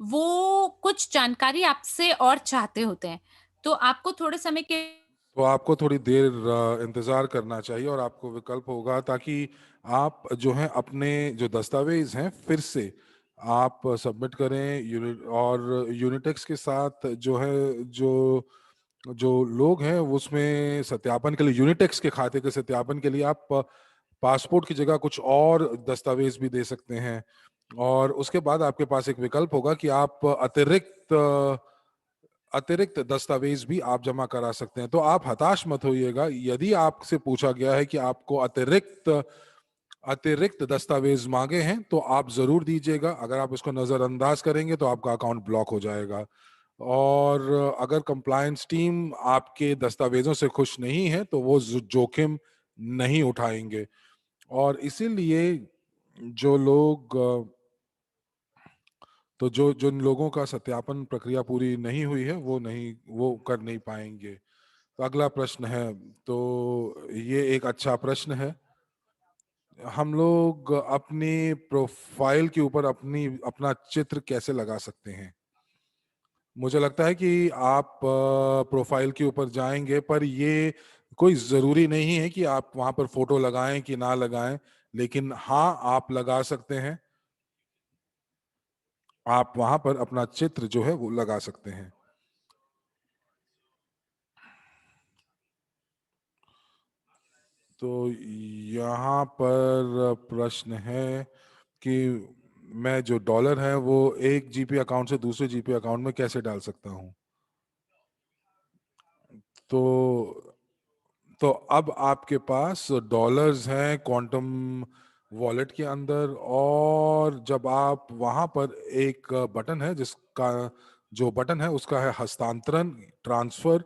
वो कुछ जानकारी आपसे और चाहते होते हैं तो आपको थोड़े समय के तो आपको थोड़ी देर इंतज़ार करना चाहिए और आपको विकल्प होगा ताकि आप जो है अपने जो दस्तावेज़ हैं फिर से आप सबमिट करें और यूनिटेक्स के साथ जो है जो जो लोग हैं वो उसमें सत्यापन के लिए यूनिटेक्स के खाते के सत्यापन के लिए आप पासपोर्ट की जगह कुछ और दस्तावेज भी दे सकते हैं और उसके बाद आपके पास एक विकल्प होगा कि आप अतिरिक्त दस्तावेज भी आप जमा करा सकते हैं। तो आप हताश मत होइएगा, यदि आपसे पूछा गया है कि आपको अतिरिक्त अतिरिक्त दस्तावेज मांगे हैं तो आप जरूर दीजिएगा। अगर आप इसको नजरअंदाज करेंगे तो आपका अकाउंट ब्लॉक हो जाएगा। और अगर कंप्लायंस टीम आपके दस्तावेजों से खुश नहीं है तो वो जोखिम नहीं उठाएंगे और इसीलिए जो लोग तो जो जिन लोगों का सत्यापन प्रक्रिया पूरी नहीं हुई है वो कर नहीं पाएंगे। तो अगला प्रश्न है, तो ये एक अच्छा प्रश्न है। हम लोग अपनी प्रोफाइल के ऊपर अपना चित्र कैसे लगा सकते हैं? मुझे लगता है कि आप प्रोफाइल के ऊपर जाएंगे, पर ये कोई जरूरी नहीं है कि आप वहां पर फोटो लगाएं कि ना लगाएं, लेकिन हाँ, आप लगा सकते हैं। आप वहां पर अपना चित्र जो है वो लगा सकते हैं। तो यहाँ पर प्रश्न है कि मैं जो डॉलर है वो एक जीपी अकाउंट से दूसरे जीपी अकाउंट में कैसे डाल सकता हूँ? तो तो अब आपके पास डॉलर्स हैं क्वांटम वॉलेट के अंदर, और जब आप वहां पर एक बटन है जिसका जो बटन है उसका है हस्तांतरण, ट्रांसफर।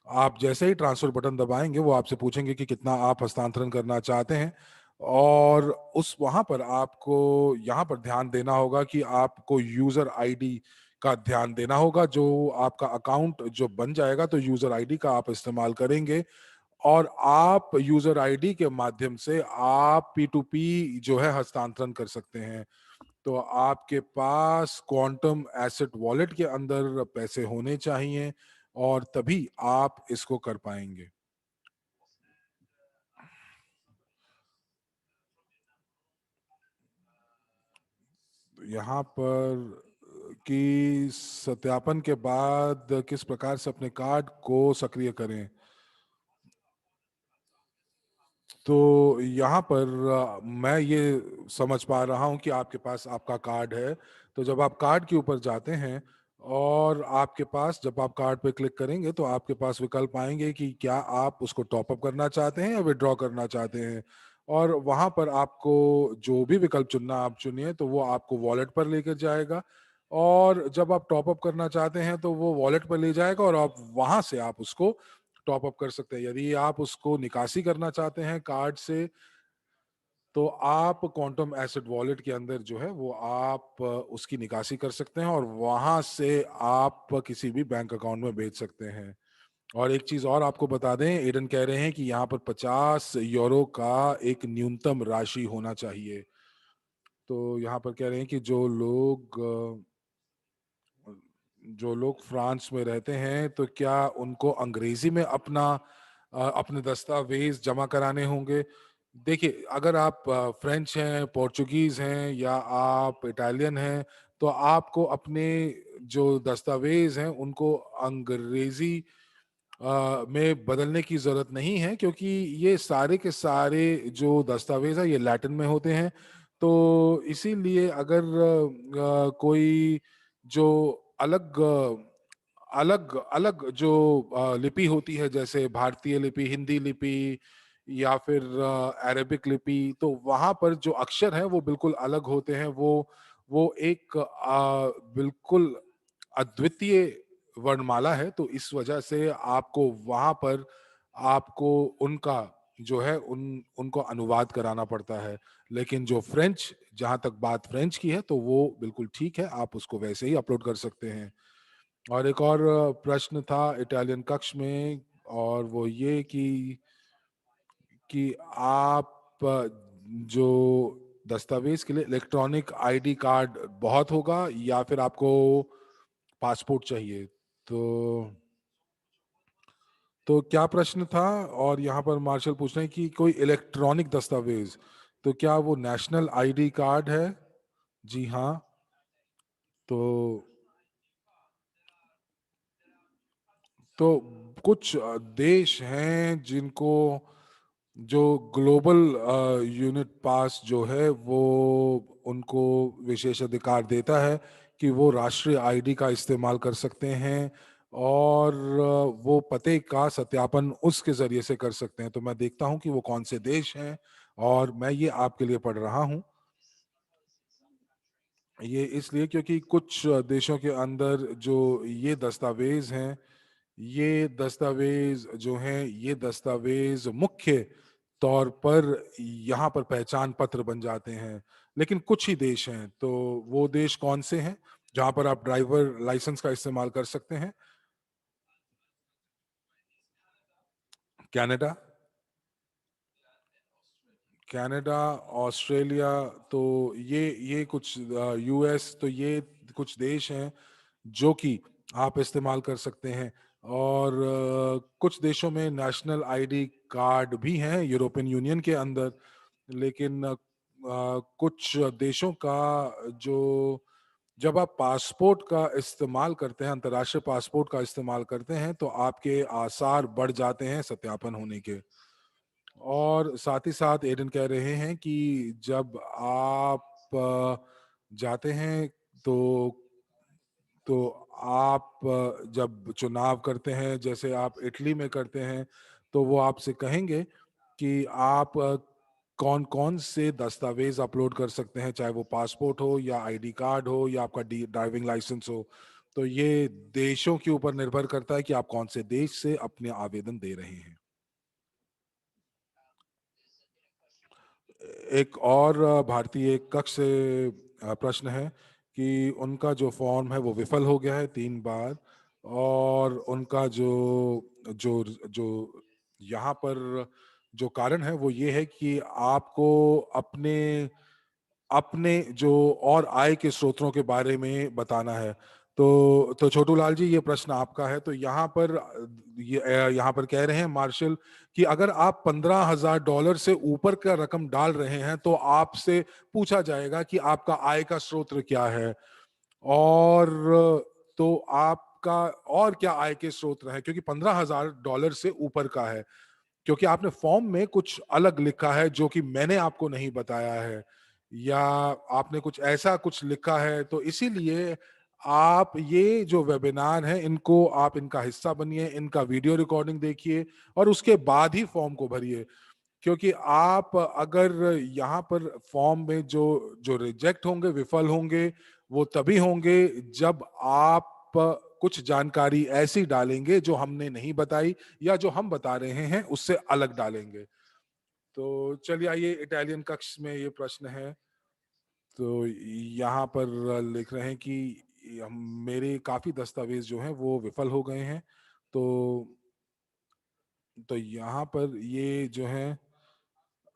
आप जैसे ही ट्रांसफर बटन दबाएंगे वो आपसे पूछेंगे कि कितना आप हस्तांतरण करना चाहते हैं, और उस वहां पर आपको यहाँ पर ध्यान देना होगा कि आपको यूजर आईडी का ध्यान देना होगा। जो आपका अकाउंट जो बन जाएगा तो यूजर आईडी का आप इस्तेमाल करेंगे, और आप यूजर आईडी के माध्यम से आप पी टू पी जो है हस्तांतरण कर सकते हैं। तो आपके पास क्वांटम एसेट वॉलेट के अंदर पैसे होने चाहिए, और तभी आप इसको कर पाएंगे। यहाँ पर कि सत्यापन के बाद किस प्रकार से अपने कार्ड को सक्रिय करें? तो यहाँ पर मैं ये समझ पा रहा हूँ कि आपके पास आपका कार्ड है। तो जब आप कार्ड के ऊपर जाते हैं, और आपके पास जब आप कार्ड पे क्लिक करेंगे तो आपके पास विकल्प आएंगे कि क्या आप उसको टॉप अप करना चाहते हैं या विड्रॉ करना चाहते हैं। और वहाँ पर आपको जो भी विकल्प चुनना आप चुनिए, तो वो आपको वॉलेट पर लेकर जाएगा। और जब आप टॉप अप करना चाहते हैं तो वो वॉलेट पर ले जाएगा, और आप वहाँ से आप उसको टॉप अप कर सकते हैं। यदि आप उसको निकासी करना चाहते हैं कार्ड से, तो आप क्वांटम एसेट वॉलेट के अंदर जो है वो आप उसकी निकासी कर सकते हैं, और वहां से आप किसी भी बैंक अकाउंट में भेज सकते हैं। और एक चीज और आपको बता दें, एडन कह रहे हैं कि यहाँ पर 50 यूरो का एक न्यूनतम राशि होना चाहिए। तो यहाँ पर कह रहे हैं कि जो लोग फ्रांस में रहते हैं, तो क्या उनको अंग्रेजी में अपने दस्तावेज जमा कराने होंगे? देखिए, अगर आप फ्रेंच हैं, पोर्चुगीज हैं, या आप इटालियन हैं, तो आपको अपने जो दस्तावेज हैं उनको अंग्रेजी में बदलने की जरूरत नहीं है, क्योंकि ये सारे के सारे जो दस्तावेज है ये लैटिन में होते हैं। तो इसीलिए अगर कोई जो अलग अलग अलग जो लिपि होती है, जैसे भारतीय लिपि, हिंदी लिपि, या फिर अरेबिक लिपि, तो वहां पर जो अक्षर हैं वो बिल्कुल अलग होते हैं। वो एक बिल्कुल अद्वितीय वर्णमाला है। तो इस वजह से आपको वहां पर आपको उनका जो है उनको अनुवाद कराना पड़ता है। लेकिन जो फ्रेंच, जहां तक बात फ्रेंच की है, तो वो बिल्कुल ठीक है, आप उसको वैसे ही अपलोड कर सकते हैं। और एक और प्रश्न था इटालियन कक्ष में, और वो ये कि आप जो दस्तावेज के लिए इलेक्ट्रॉनिक आईडी कार्ड बहुत होगा, या फिर आपको पासपोर्ट चाहिए? तो तो क्या प्रश्न था? और यहाँ पर मार्शल पूछ रहे हैं कि कोई इलेक्ट्रॉनिक दस्तावेज, तो क्या वो नेशनल आईडी कार्ड है? जी हाँ। तो तो कुछ देश हैं जिनको जो ग्लोबल यूनिट पास जो है वो उनको विशेष अधिकार देता है कि वो राष्ट्रीय आईडी का इस्तेमाल कर सकते हैं, और वो पते का सत्यापन उसके जरिए से कर सकते हैं। तो मैं देखता हूं कि वो कौन से देश हैं, और मैं ये आपके लिए पढ़ रहा हूं। ये इसलिए क्योंकि कुछ देशों के अंदर जो ये दस्तावेज हैं, ये दस्तावेज जो हैं, ये दस्तावेज मुख्य तौर पर यहाँ पर पहचान पत्र बन जाते हैं। लेकिन कुछ ही देश हैं। तो वो देश कौन से हैं जहाँ पर आप ड्राइवर लाइसेंस का इस्तेमाल कर सकते हैं? कनाडा, कनाडा, ऑस्ट्रेलिया, तो ये कुछ यूएस, तो ये कुछ देश हैं जो कि आप इस्तेमाल कर सकते हैं। और कुछ देशों में नेशनल आईडी कार्ड भी हैं यूरोपियन यूनियन के अंदर, लेकिन कुछ देशों का जो, जब आप पासपोर्ट का इस्तेमाल करते हैं, अंतर्राष्ट्रीय पासपोर्ट का इस्तेमाल करते हैं, तो आपके आसार बढ़ जाते हैं सत्यापन होने के। और साथ ही साथ एडन कह रहे हैं कि जब आप जाते हैं तो आप जब चुनाव करते हैं, जैसे आप इटली में करते हैं, तो वो आपसे कहेंगे कि आप कौन कौन से दस्तावेज अपलोड कर सकते हैं, चाहे वो पासपोर्ट हो या आईडी कार्ड हो या आपका ड्राइविंग लाइसेंस हो। तो ये देशों के ऊपर निर्भर करता है कि आप कौन से देश से अपने आवेदन दे रहे हैं। एक और भारतीय कक्ष से प्रश्न है कि उनका जो फॉर्म है वो विफल हो गया है 3 बार, और उनका जो जो जो यहाँ पर जो कारण है वो ये है कि आपको अपने अपने जो और आय के स्रोतों के बारे में बताना है। तो छोटू लाल जी, ये प्रश्न आपका है। तो यहाँ पर यहाँ पर कह रहे हैं मार्शल कि अगर आप $15,000 से ऊपर का रकम डाल रहे हैं तो आपसे पूछा जाएगा कि आपका आय का स्रोत क्या है, और तो आपका और क्या आय के स्रोत है, क्योंकि $15,000 से ऊपर का है, क्योंकि आपने फॉर्म में कुछ अलग लिखा है जो कि मैंने आपको नहीं बताया है, या आपने कुछ ऐसा कुछ लिखा है। तो इसीलिए आप ये जो वेबिनार है इनको आप इनका हिस्सा बनिए, इनका वीडियो रिकॉर्डिंग देखिए और उसके बाद ही फॉर्म को भरिए। क्योंकि आप अगर यहाँ पर फॉर्म में जो जो रिजेक्ट होंगे, विफल होंगे, वो तभी होंगे जब आप कुछ जानकारी ऐसी डालेंगे जो हमने नहीं बताई, या जो हम बता रहे हैं उससे अलग डालेंगे। तो चलिए आइए, इटालियन कक्ष में ये प्रश्न है। तो यहाँ पर लिख रहे हैं कि मेरे काफी दस्तावेज जो हैं वो विफल हो गए हैं। तो यहाँ पर ये जो है,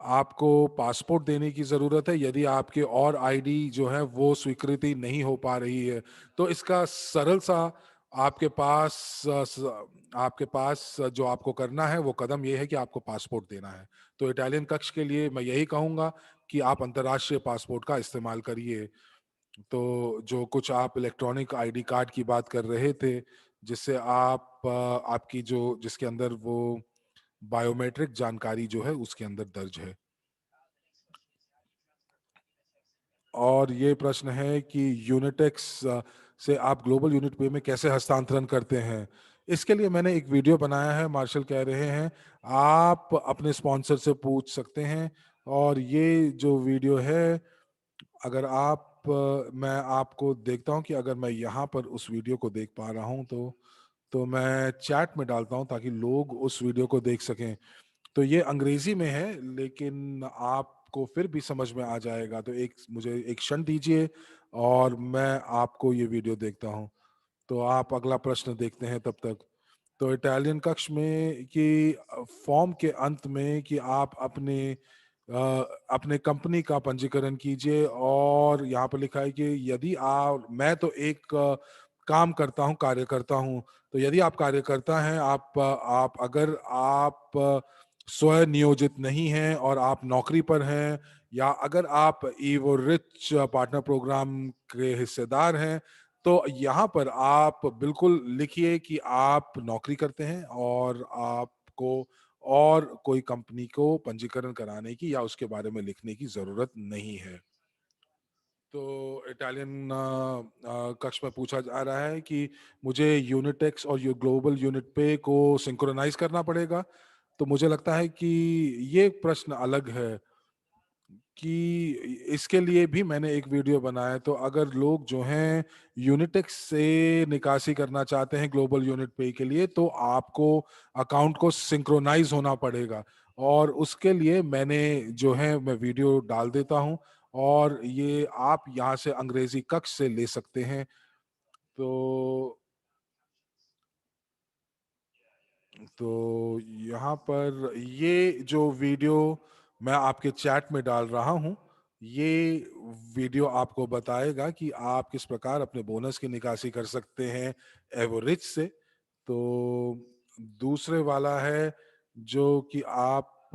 आपको पासपोर्ट देने की ज़रूरत है यदि आपके और आईडी जो है वो स्वीकृति नहीं हो पा रही है। तो इसका सरल सा आपके पास आपके पास जो आपको करना है वो कदम ये है कि आपको पासपोर्ट देना है। तो इटालियन कक्ष के लिए मैं यही कहूँगा कि आप अंतर्राष्ट्रीय पासपोर्ट का इस्तेमाल करिए। तो जो कुछ आप इलेक्ट्रॉनिक आईडी कार्ड की बात कर रहे थे, जिससे आप आपकी जो जिसके अंदर वो बायोमेट्रिक जानकारी जो है उसके अंदर दर्ज है। और ये प्रश्न है कि यूनिटेक्स से आप ग्लोबल यूनिट पे में कैसे हस्तांतरण करते हैं। इसके लिए मैंने एक वीडियो बनाया है, मार्शल कह रहे हैं आप अपने स्पॉन्सर से पूछ सकते हैं। और ये जो वीडियो है, अगर आप मैं आपको देखता हूं कि अगर मैं यहाँ पर उस वीडियो को देख पा रहा हूं तो मैं चैट में डालता हूं ताकि लोग उस वीडियो को देख सकें। तो ये अंग्रेजी में है लेकिन आपको फिर भी समझ में आ जाएगा। तो एक मुझे एक क्षण दीजिए और मैं आपको ये वीडियो देखता हूँ। तो आप अगला प्रश्न देखते हैं तब तक। तो इटालियन कक्ष में कि फॉर्म के अंत में कि आप अपने कंपनी का पंजीकरण कीजिए, और यहाँ पर लिखा है कि यदि आप मैं तो एक काम करता हूँ, कार्य करता हूँ। तो यदि आप कार्यकर्ता हैं, आप अगर आप स्व नियोजित नहीं हैं और आप नौकरी पर हैं, या अगर आप ईवो रिच पार्टनर प्रोग्राम के हिस्सेदार हैं, तो यहाँ पर आप बिल्कुल लिखिए कि आप नौकरी करते हैं और आपको और कोई कंपनी को पंजीकरण कराने की या उसके बारे में लिखने की जरूरत नहीं है। तो इटालियन कक्ष में पूछा जा रहा है कि मुझे यूनिटेक्स और यू ग्लोबल यूनिट पे को सिंक्रोनाइज करना पड़ेगा। तो मुझे लगता है कि ये प्रश्न अलग है कि इसके लिए भी मैंने एक वीडियो बनाया है। तो अगर लोग जो हैं यूनिटेक्स से निकासी करना चाहते हैं ग्लोबल यूनिट पे के लिए, तो आपको अकाउंट को सिंक्रोनाइज होना पड़ेगा, और उसके लिए मैंने जो है मैं वीडियो डाल देता हूं, और ये आप यहाँ से अंग्रेजी कक्ष से ले सकते हैं। तो तो यहाँ पर ये जो वीडियो मैं आपके चैट में डाल रहा हूँ, ये वीडियो आपको बताएगा कि आप किस प्रकार अपने बोनस की निकासी कर सकते हैं एवरेज से। तो दूसरे वाला है जो कि आप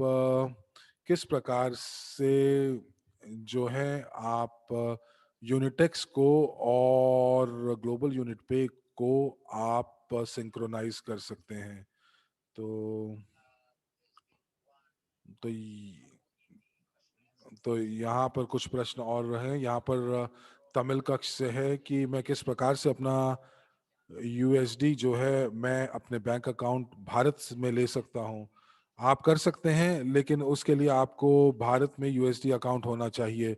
किस प्रकार से जो है आप यूनिटेक्स को और ग्लोबल यूनिट पे को आप सिंक्रोनाइज कर सकते हैं। तो तो तो यहाँ पर कुछ प्रश्न और रहे। यहाँ पर तमिल कक्ष से है कि मैं किस प्रकार से अपना यूएसडी जो है मैं अपने बैंक अकाउंट भारत में ले सकता हूँ। आप कर सकते हैं, लेकिन उसके लिए आपको भारत में यूएसडी अकाउंट होना चाहिए।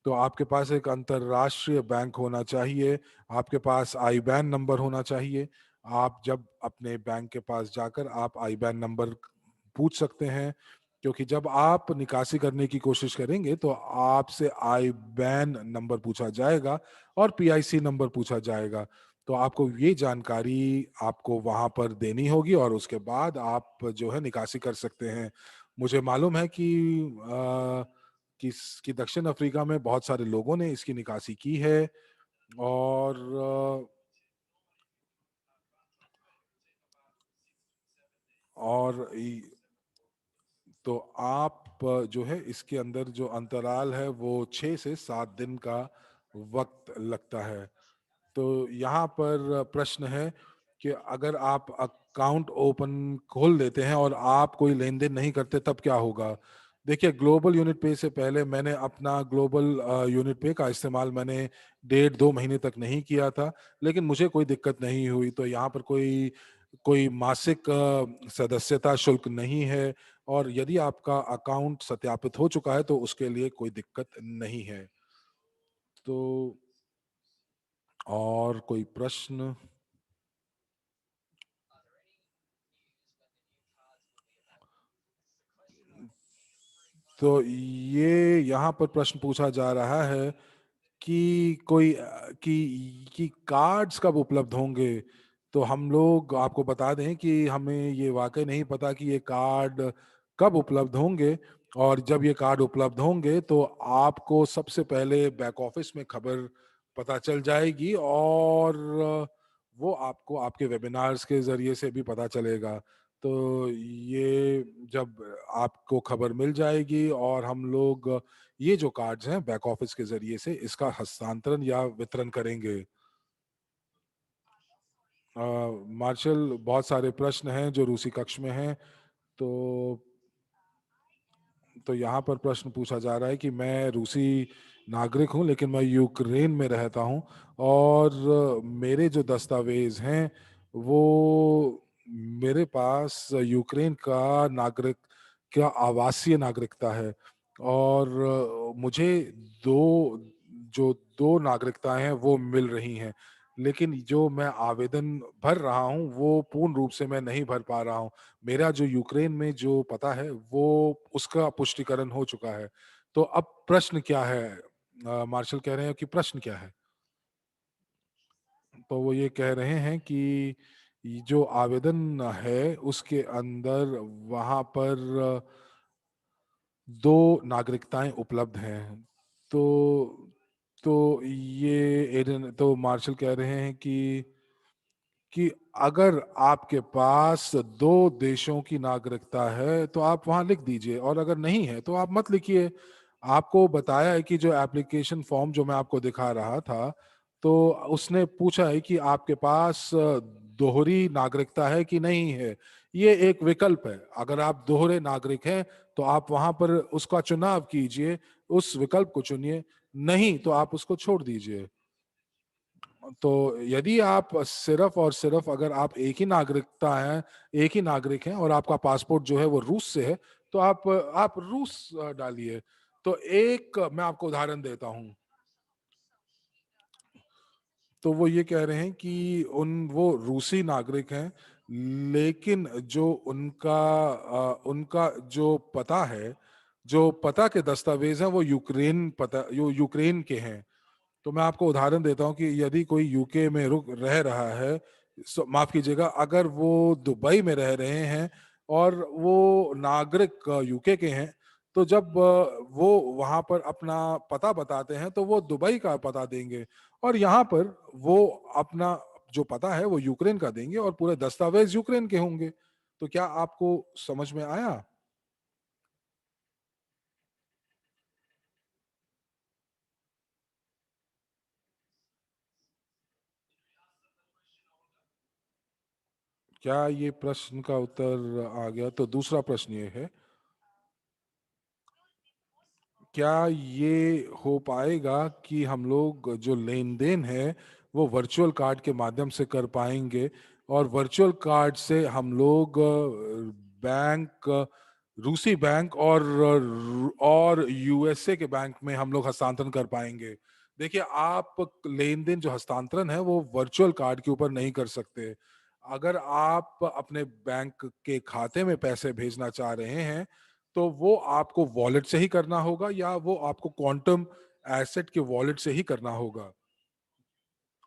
तो आपके पास एक अंतरराष्ट्रीय बैंक होना चाहिए, आपके पास आईबैन नंबर होना चाहिए। आप जब अपने बैंक के पास जाकर आप आईबैन नंबर पूछ सकते हैं, क्योंकि जब आप निकासी करने की कोशिश करेंगे तो आपसे आईबैन नंबर पूछा जाएगा और पीआईसी नंबर पूछा जाएगा। तो आपको ये जानकारी आपको वहां पर देनी होगी और उसके बाद आप जो है निकासी कर सकते हैं। मुझे मालूम है कि दक्षिण अफ्रीका में बहुत सारे लोगों ने इसकी निकासी की है। और और तो आप जो है इसके अंदर जो अंतराल है वो 6 से 7 दिन का वक्त लगता है। तो यहाँ पर प्रश्न है कि अगर आप अकाउंट ओपन खोल देते हैं और आप कोई लेन देन नहीं करते तब क्या होगा। देखिए, ग्लोबल यूनिट पे से पहले मैंने अपना ग्लोबल यूनिट पे का इस्तेमाल मैंने 1.5-2 महीने तक नहीं किया था, लेकिन मुझे कोई दिक्कत नहीं हुई। तो यहाँ पर कोई कोई मासिक सदस्यता शुल्क नहीं है, और यदि आपका अकाउंट सत्यापित हो चुका है तो उसके लिए कोई दिक्कत नहीं है। तो और कोई प्रश्न? तो ये यहाँ पर प्रश्न पूछा जा रहा है कि कि कार्ड्स कब उपलब्ध होंगे। तो हम लोग आपको बता दें कि हमें ये वाकई नहीं पता कि ये कार्ड कब उपलब्ध होंगे। और जब ये कार्ड उपलब्ध होंगे तो आपको सबसे पहले बैक ऑफिस में खबर पता चल जाएगी, और वो आपको आपके वेबिनार्स के जरिए से भी पता चलेगा। तो ये जब आपको खबर मिल जाएगी और हम लोग ये जो कार्ड्स हैं बैक ऑफिस के जरिए से इसका हस्तांतरण या वितरण करेंगे। मार्शल, बहुत सारे प्रश्न हैं जो रूसी कक्ष में हैं। तो यहाँ पर प्रश्न पूछा जा रहा है कि मैं रूसी नागरिक हूं, लेकिन मैं यूक्रेन में रहता हूं, और मेरे जो दस्तावेज हैं वो मेरे पास यूक्रेन का नागरिक क्या आवासीय नागरिकता है। और मुझे दो जो दो नागरिकताएं हैं वो मिल रही हैं, लेकिन जो मैं आवेदन भर रहा हूं वो पूर्ण रूप से मैं नहीं भर पा रहा हूं। मेरा जो यूक्रेन में जो पता है वो उसका पुष्टिकरण हो चुका है। तो अब प्रश्न क्या है? मार्शल कह रहे हैं कि प्रश्न क्या है। तो वो ये कह रहे हैं कि ये जो आवेदन है उसके अंदर वहां पर 2 नागरिकताएं उपलब्ध हैं। तो ये एडन तो मार्शल कह रहे हैं कि अगर आपके पास 2 देशों की नागरिकता है तो आप वहां लिख दीजिए, और अगर नहीं है तो आप मत लिखिए। आपको बताया है कि जो एप्लीकेशन फॉर्म जो मैं आपको दिखा रहा था, तो उसने पूछा है कि आपके पास दोहरी नागरिकता है कि नहीं है। ये एक विकल्प है। अगर आप दोहरे नागरिक हैं तो आप वहां पर उसका चुनाव कीजिए, उस विकल्प को चुनिए। नहीं तो आप उसको छोड़ दीजिए। तो यदि आप सिर्फ और सिर्फ अगर आप एक ही नागरिकता है, एक ही नागरिक हैं और आपका पासपोर्ट जो है वो रूस से है, तो आप रूस डालिए। तो एक मैं आपको उदाहरण देता हूं। तो वो ये कह रहे हैं कि वो रूसी नागरिक हैं, लेकिन जो उनका जो पता है, जो पता के दस्तावेज हैं वो यूक्रेन के हैं। तो मैं आपको उदाहरण देता हूं कि यदि कोई यूके में रुक रह रहा है, माफ कीजिएगा, अगर वो दुबई में रह रहे हैं और वो नागरिक यूके के हैं, तो जब वो वहां पर अपना पता बताते हैं तो वो दुबई का पता देंगे, और यहाँ पर वो अपना जो पता है वो यूक्रेन का देंगे और पूरे दस्तावेज यूक्रेन के होंगे। तो क्या आपको समझ में आया? क्या ये प्रश्न का उत्तर आ गया? तो दूसरा प्रश्न ये है, क्या ये हो पाएगा कि हम लोग जो लेन देन है वो वर्चुअल कार्ड के माध्यम से कर पाएंगे, और वर्चुअल कार्ड से हम लोग बैंक, रूसी बैंक और यूएसए के बैंक में हम लोग हस्तांतरण कर पाएंगे? देखिए, आप लेन देन जो हस्तांतरण है वो वर्चुअल कार्ड के ऊपर नहीं कर सकते। अगर आप अपने बैंक के खाते में पैसे भेजना चाह रहे हैं तो वो आपको वॉलेट से ही करना होगा, या वो आपको क्वांटम एसेट के वॉलेट से ही करना होगा।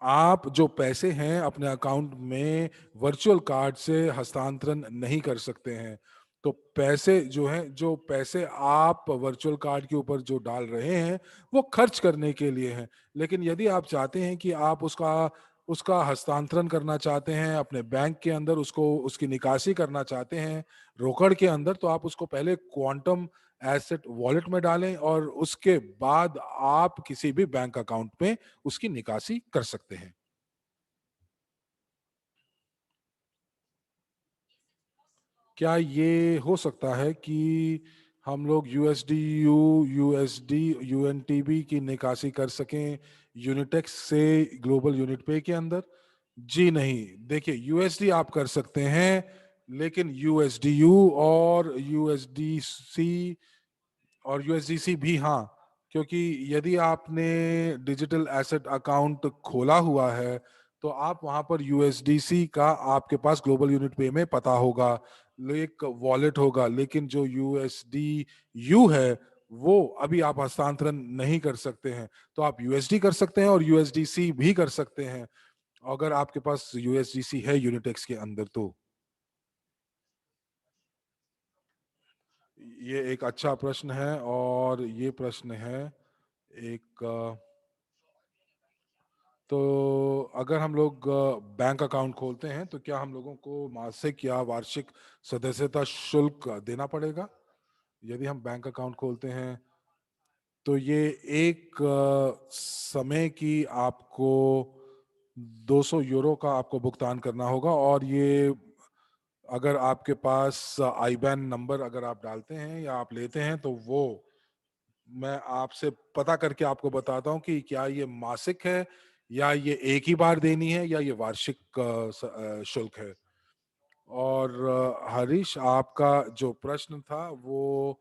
आप जो पैसे हैं अपने अकाउंट में वर्चुअल कार्ड से हस्तांतरण नहीं कर सकते हैं। तो पैसे जो हैं, जो पैसे आप वर्चुअल कार्ड के ऊपर जो डाल रहे हैं वो खर्च करने के लिए हैं। लेकिन यदि आप चाहते हैं कि आप उसका उसका हस्तांतरण करना चाहते हैं अपने बैंक के अंदर, उसको उसकी निकासी करना चाहते हैं रोकड़ के अंदर, तो आप उसको पहले क्वांटम एसेट वॉलेट में डालें और उसके बाद आप किसी भी बैंक अकाउंट में उसकी निकासी कर सकते हैं। क्या ये हो सकता है कि हम लोग यूएसडीयू, यूएसडी, यूएनटीबी की निकासी कर सकें यूनिटेक्स से ग्लोबल यूनिट पे के अंदर? जी नहीं। देखिए, यूएसडी आप कर सकते हैं, लेकिन यूएसडीयू और यूएसडीसी और यूएसडीसी भी, हाँ, क्योंकि यदि आपने डिजिटल एसेट अकाउंट खोला हुआ है तो आप वहां पर यूएसडीसी का आपके पास ग्लोबल यूनिट पे में पता होगा, एक वॉलेट होगा, लेकिन जो यूएसडी यू है वो अभी आप हस्तांतरण नहीं कर सकते हैं। तो आप यूएसडी कर सकते हैं और यूएसडीसी भी कर सकते हैं अगर आपके पास यूएसडीसी है यूनिटेक्स के अंदर तो। ये एक अच्छा प्रश्न है, और ये प्रश्न है एक तो अगर हम लोग बैंक अकाउंट खोलते हैं तो क्या हम लोगों को मासिक या वार्षिक सदस्यता शुल्क देना पड़ेगा? यदि हम बैंक अकाउंट खोलते हैं तो ये एक समय की आपको 200 यूरो का आपको भुगतान करना होगा, और ये अगर आपके पास आईबैन नंबर अगर आप डालते हैं या आप लेते हैं तो वो मैं आपसे पता करके आपको बताता हूँ कि क्या ये मासिक है, या ये एक ही बार देनी है, या ये वार्षिक शुल्क है। और हरीश, आपका जो प्रश्न था वो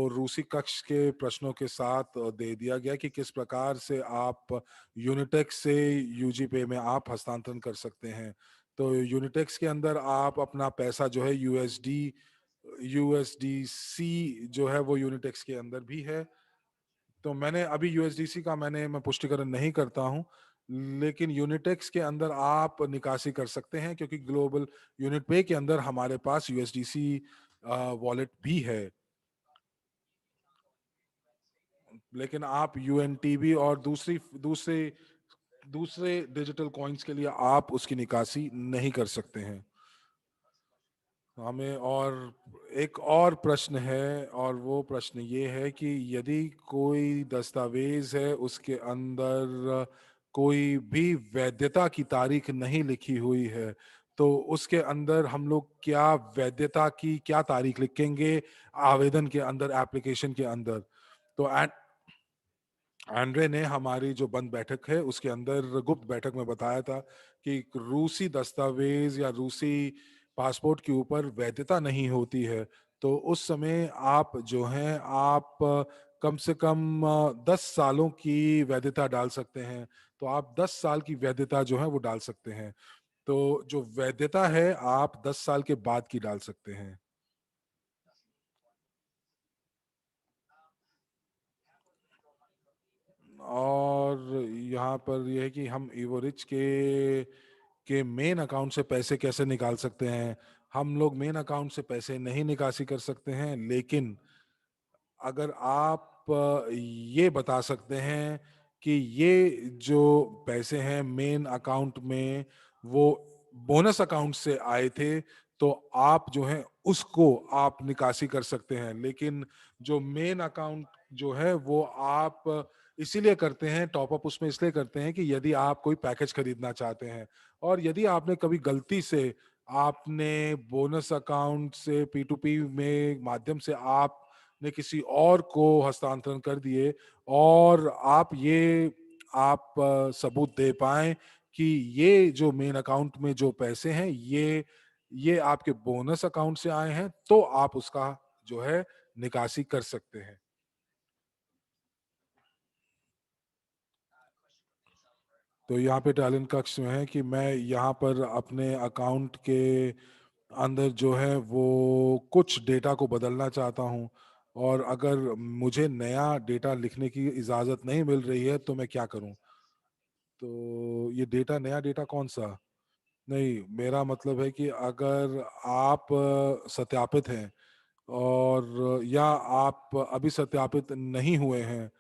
रूसी कक्ष के प्रश्नों के साथ दे दिया गया कि किस प्रकार से आप यूनिटेक्स से यूजी पे में आप हस्तांतरण कर सकते हैं। तो यूनिटेक्स के अंदर आप अपना पैसा जो है यूएसडीसी जो है वो यूनिटेक्स के अंदर भी है। तो मैंने अभी यूएसडीसी का मैं पुष्टिकरण नहीं करता हूं, लेकिन यूनिटेक्स के अंदर आप निकासी कर सकते हैं क्योंकि ग्लोबल यूनिट पे के अंदर हमारे पास यूएसडीसी वॉलेट भी है। लेकिन आप यूएनटीबी और दूसरे दूसरे डिजिटल कॉइन्स के लिए आप उसकी निकासी नहीं कर सकते हैं। हमें और एक और प्रश्न है, और वो प्रश्न ये है कि यदि कोई दस्तावेज है उसके अंदर कोई भी वैधता की तारीख नहीं लिखी हुई है, तो उसके अंदर हम लोग क्या वैधता की क्या तारीख लिखेंगे आवेदन के अंदर, एप्लीकेशन के अंदर? तो एंड्रे ने हमारी जो बंद बैठक है उसके अंदर गुप्त बैठक में बताया था कि रूसी दस्तावेज या रूसी पासपोर्ट के ऊपर वैधता नहीं होती है। तो उस समय आप जो हैं आप कम से कम 10 सालों की वैधता डाल सकते हैं। तो आप 10 साल की वैधता जो है वो डाल सकते हैं। तो जो वैधता है आप 10 साल के बाद की डाल सकते हैं। और यहाँ पर यह है कि हम इवोरिच के कि मेन अकाउंट से पैसे कैसे निकाल सकते हैं। हम लोग मेन अकाउंट से पैसे नहीं निकासी कर सकते हैं, लेकिन अगर आप ये बता सकते हैं कि ये जो पैसे हैं मेन अकाउंट में वो बोनस अकाउंट से आए थे, तो आप जो है उसको आप निकासी कर सकते हैं। लेकिन जो मेन अकाउंट जो है वो आप इसीलिए करते हैं, टॉप अप उसमें इसलिए करते हैं कि यदि आप कोई पैकेज खरीदना चाहते हैं, और यदि आपने कभी गलती से आपने बोनस अकाउंट से पी टू पी में माध्यम से आप ने किसी और को हस्तांतरण कर दिए, और आप सबूत दे पाएं कि ये जो मेन अकाउंट में जो पैसे हैं ये आपके बोनस अकाउंट से आए हैं, तो आप उसका जो है निकासी कर सकते हैं। तो यहाँ पे टैलेंट कक्ष में है कि मैं यहाँ पर अपने अकाउंट के अंदर जो है वो कुछ डेटा को बदलना चाहता हूँ, और अगर मुझे नया डेटा लिखने की इजाज़त नहीं मिल रही है तो मैं क्या करूँ। तो ये डेटा, नया डेटा कौन सा? नहीं, मेरा मतलब है कि अगर आप सत्यापित हैं, और या आप अभी सत्यापित नहीं हुए हैं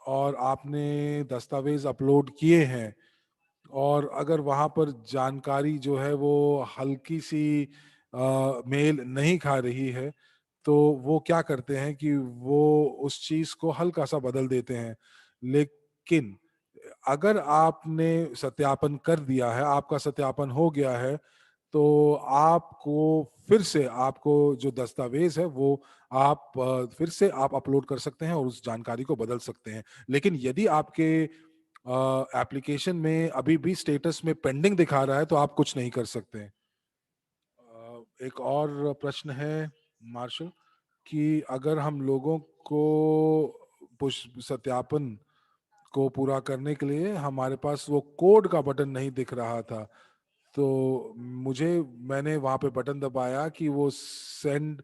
और आपने दस्तावेज अपलोड किए हैं, और अगर वहाँ पर जानकारी जो है वो हल्की सी मेल नहीं खा रही है, तो वो क्या करते हैं कि वो उस चीज़ को हल्का सा बदल देते हैं। लेकिन अगर आपने सत्यापन कर दिया है, आपका सत्यापन हो गया है, तो आपको फिर से आपको जो दस्तावेज है वो फिर से आप अपलोड कर सकते हैं और उस जानकारी को बदल सकते हैं। लेकिन यदि आपके एप्लीकेशन में अभी भी स्टेटस में पेंडिंग दिखा रहा है, तो आप कुछ नहीं कर सकते। एक और प्रश्न है मार्शल, कि अगर हम लोगों को सत्यापन को पूरा करने के लिए हमारे पास वो कोड का बटन नहीं दिख रहा था, तो मैंने वहां पे बटन दबाया कि वो सेंड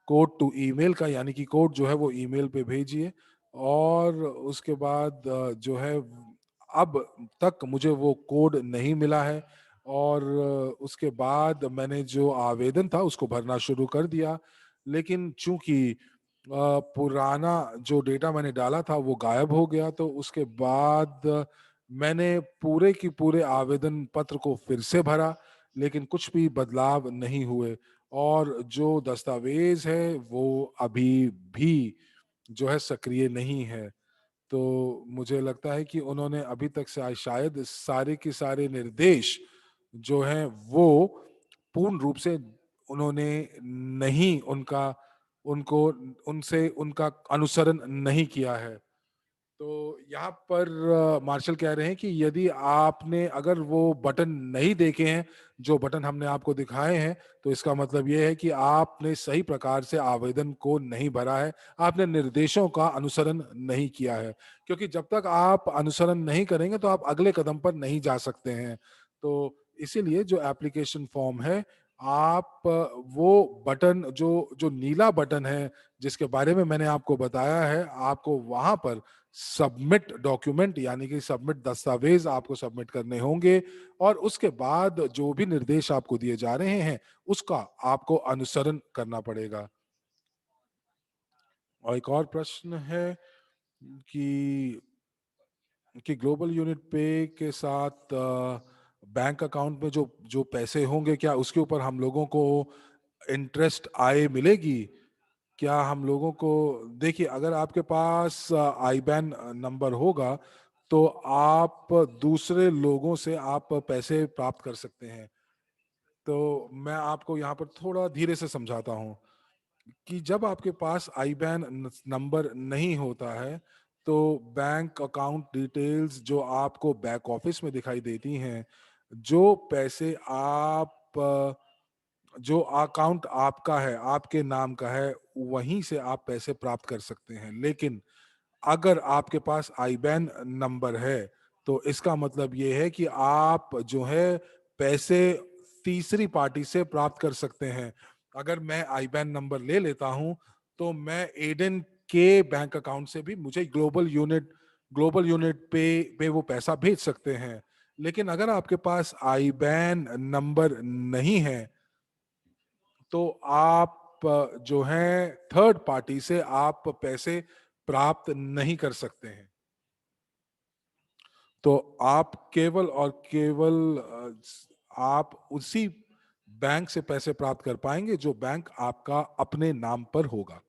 कोड टू ईमेल का, यानी कि कोड जो है वो ईमेल पे भेजिए, और उसके बाद जो है अब तक मुझे वो कोड नहीं मिला है, और उसके बाद मैंने जो आवेदन था उसको भरना शुरू कर दिया, लेकिन चूंकि पुराना जो डेटा मैंने डाला था वो गायब हो गया, तो उसके बाद मैंने पूरे की पूरे आवेदन पत्र को फिर से भरा, लेकिन कुछ भी बदलाव नहीं हुए, और जो दस्तावेज है वो अभी भी जो है सक्रिय नहीं है। तो मुझे लगता है कि उन्होंने अभी तक शायद सारे के सारे निर्देश जो हैं वो पूर्ण रूप से उन्होंने नहीं उनका उनको उनसे उनका अनुसरण नहीं किया है। तो यहाँ पर मार्शल कह रहे हैं कि यदि आपने अगर वो बटन नहीं देखे हैं, जो बटन हमने आपको दिखाए हैं, तो इसका मतलब ये है कि आपने सही प्रकार से आवेदन को नहीं भरा है, आपने निर्देशों का अनुसरण नहीं किया है। क्योंकि जब तक आप अनुसरण नहीं करेंगे तो आप अगले कदम पर नहीं जा सकते हैं। तो इसीलिए जो एप्लीकेशन फॉर्म है, आप वो बटन जो जो नीला बटन है जिसके बारे में मैंने आपको बताया है, आपको वहां पर सबमिट डॉक्यूमेंट यानी कि सबमिट दस्तावेज आपको सबमिट करने होंगे, और उसके बाद जो भी निर्देश आपको दिए जा रहे हैं उसका आपको अनुसरण करना पड़ेगा। और एक और प्रश्न है कि ग्लोबल यूनिट पे के साथ बैंक अकाउंट में जो जो पैसे होंगे, क्या उसके ऊपर हम लोगों को इंटरेस्ट आय मिलेगी? क्या हम लोगों को, देखिए, अगर आपके पास आईबैन नंबर होगा तो आप दूसरे लोगों से आप पैसे प्राप्त कर सकते हैं। तो मैं आपको यहाँ पर थोड़ा धीरे से समझाता हूँ कि जब आपके पास आईबैन नंबर नहीं होता है, तो बैंक अकाउंट डिटेल्स जो आपको बैक ऑफिस में दिखाई देती हैं, जो पैसे आप जो अकाउंट आपका है, आपके नाम का है, वहीं से आप पैसे प्राप्त कर सकते हैं। लेकिन अगर आपके पास आईबैन नंबर है, तो इसका मतलब ये है कि आप जो है पैसे तीसरी पार्टी से प्राप्त कर सकते हैं। अगर मैं आईबैन नंबर ले लेता हूं, तो मैं एडन के बैंक अकाउंट से भी मुझे ग्लोबल यूनिट पे वो पैसा भेज सकते हैं। लेकिन अगर आपके पास आईबैन नंबर नहीं है, तो आप जो है थर्ड पार्टी से आप पैसे प्राप्त नहीं कर सकते हैं। तो आप केवल और केवल आप उसी बैंक से पैसे प्राप्त कर पाएंगे जो बैंक आपका अपने नाम पर होगा।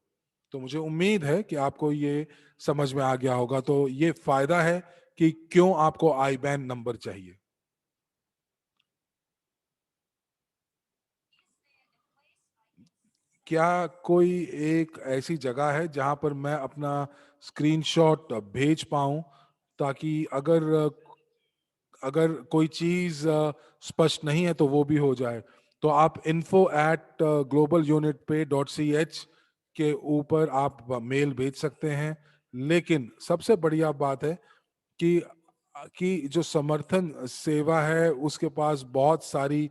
तो मुझे उम्मीद है कि आपको ये समझ में आ गया होगा। तो ये फायदा है कि क्यों आपको आईबैन नंबर चाहिए। क्या कोई एक ऐसी जगह है जहां पर मैं अपना स्क्रीनशॉट भेज पाऊं, ताकि अगर अगर कोई चीज स्पष्ट नहीं है तो वो भी हो जाए। तो आप info@globalunitpay.ch के ऊपर आप मेल भेज सकते हैं। लेकिन सबसे बढ़िया बात है कि जो समर्थन सेवा है उसके पास बहुत सारी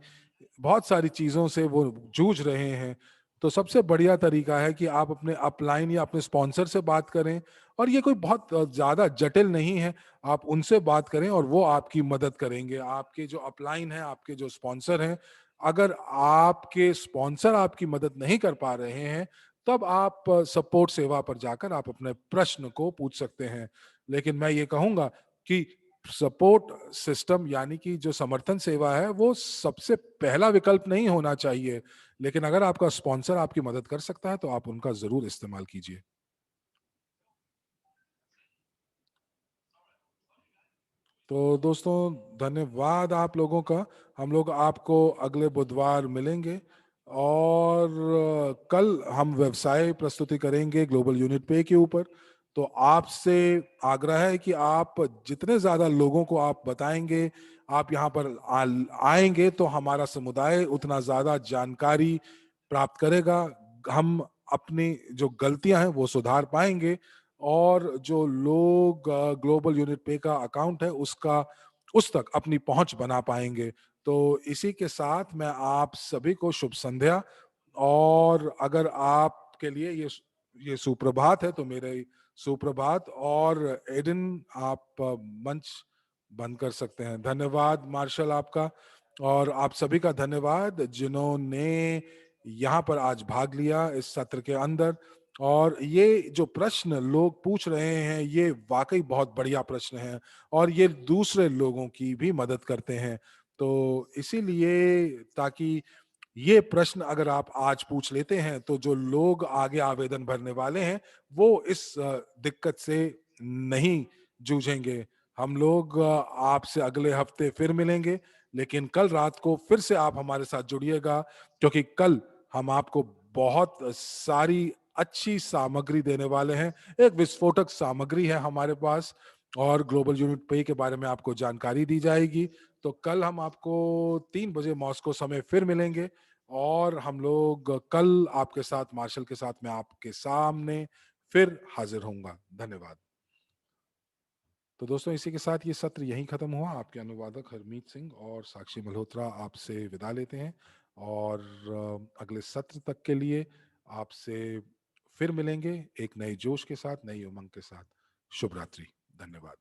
चीजों से वो जूझ रहे हैं। तो सबसे बढ़िया तरीका है कि आप अपने अपलाइन या अपने स्पॉन्सर से बात करें, और ये कोई बहुत ज्यादा जटिल नहीं है। आप उनसे बात करें और वो आपकी मदद करेंगे। आपके जो अपलाइन है, आपके जो स्पॉन्सर हैं, अगर आपके स्पॉन्सर आपकी मदद नहीं कर पा रहे हैं, तब आप सपोर्ट सेवा पर जाकर आप अपने प्रश्न को पूछ सकते हैं। लेकिन मैं ये कहूंगा कि सपोर्ट सिस्टम यानी कि जो समर्थन सेवा है वो सबसे पहला विकल्प नहीं होना चाहिए। लेकिन अगर आपका स्पॉन्सर आपकी मदद कर सकता है तो आप उनका जरूर इस्तेमाल कीजिए। तो दोस्तों, धन्यवाद आप लोगों का। हम लोग आपको अगले बुधवार मिलेंगे, और कल हम व्यवसाय प्रस्तुति करेंगे ग्लोबल यूनिट पे के ऊपर। तो आपसे आग्रह है कि आप जितने ज्यादा लोगों को आप बताएंगे, आप यहाँ पर आएंगे, तो हमारा समुदाय उतना ज्यादा जानकारी प्राप्त करेगा। हम अपनी जो गलतियां हैं वो सुधार पाएंगे, और जो लोग ग्लोबल यूनिट पे का अकाउंट है उसका उस तक अपनी पहुंच बना पाएंगे। तो इसी के साथ मैं आप सभी को शुभ संध्या। और अगर आपके लिए ये सुप्रभात है तो मेरे सुप्रभात। और एडिन, आप मंच बंद कर सकते हैं। धन्यवाद मार्शल आपका, और आप सभी का धन्यवाद जिन्होंने यहाँ पर आज भाग लिया इस सत्र के अंदर। और ये जो प्रश्न लोग पूछ रहे हैं ये वाकई बहुत बढ़िया प्रश्न है, और ये दूसरे लोगों की भी मदद करते हैं। तो इसीलिए, ताकि ये प्रश्न अगर आप आज पूछ लेते हैं तो जो लोग आगे आवेदन भरने वाले हैं वो इस दिक्कत से नहीं जूझेंगे। हम लोग आपसे अगले हफ्ते फिर मिलेंगे, लेकिन कल रात को फिर से आप हमारे साथ जुड़िएगा, क्योंकि कल हम आपको बहुत सारी अच्छी सामग्री देने वाले हैं। एक विस्फोटक सामग्री है हमारे पास, और ग्लोबल यूनिट पे के बारे में आपको जानकारी दी जाएगी। तो कल हम आपको 3 बजे मॉस्को समय फिर मिलेंगे, और हम लोग कल आपके साथ, मार्शल के साथ मैं आपके सामने फिर हाजिर होऊंगा। धन्यवाद। तो दोस्तों, इसी के साथ ये सत्र यहीं खत्म हुआ। आपके अनुवादक हरमीत सिंह और साक्षी मल्होत्रा आपसे विदा लेते हैं, और अगले सत्र तक के लिए आपसे फिर मिलेंगे एक नए जोश के साथ, नई उमंग के साथ। शुभ रात्रि। धन्यवाद।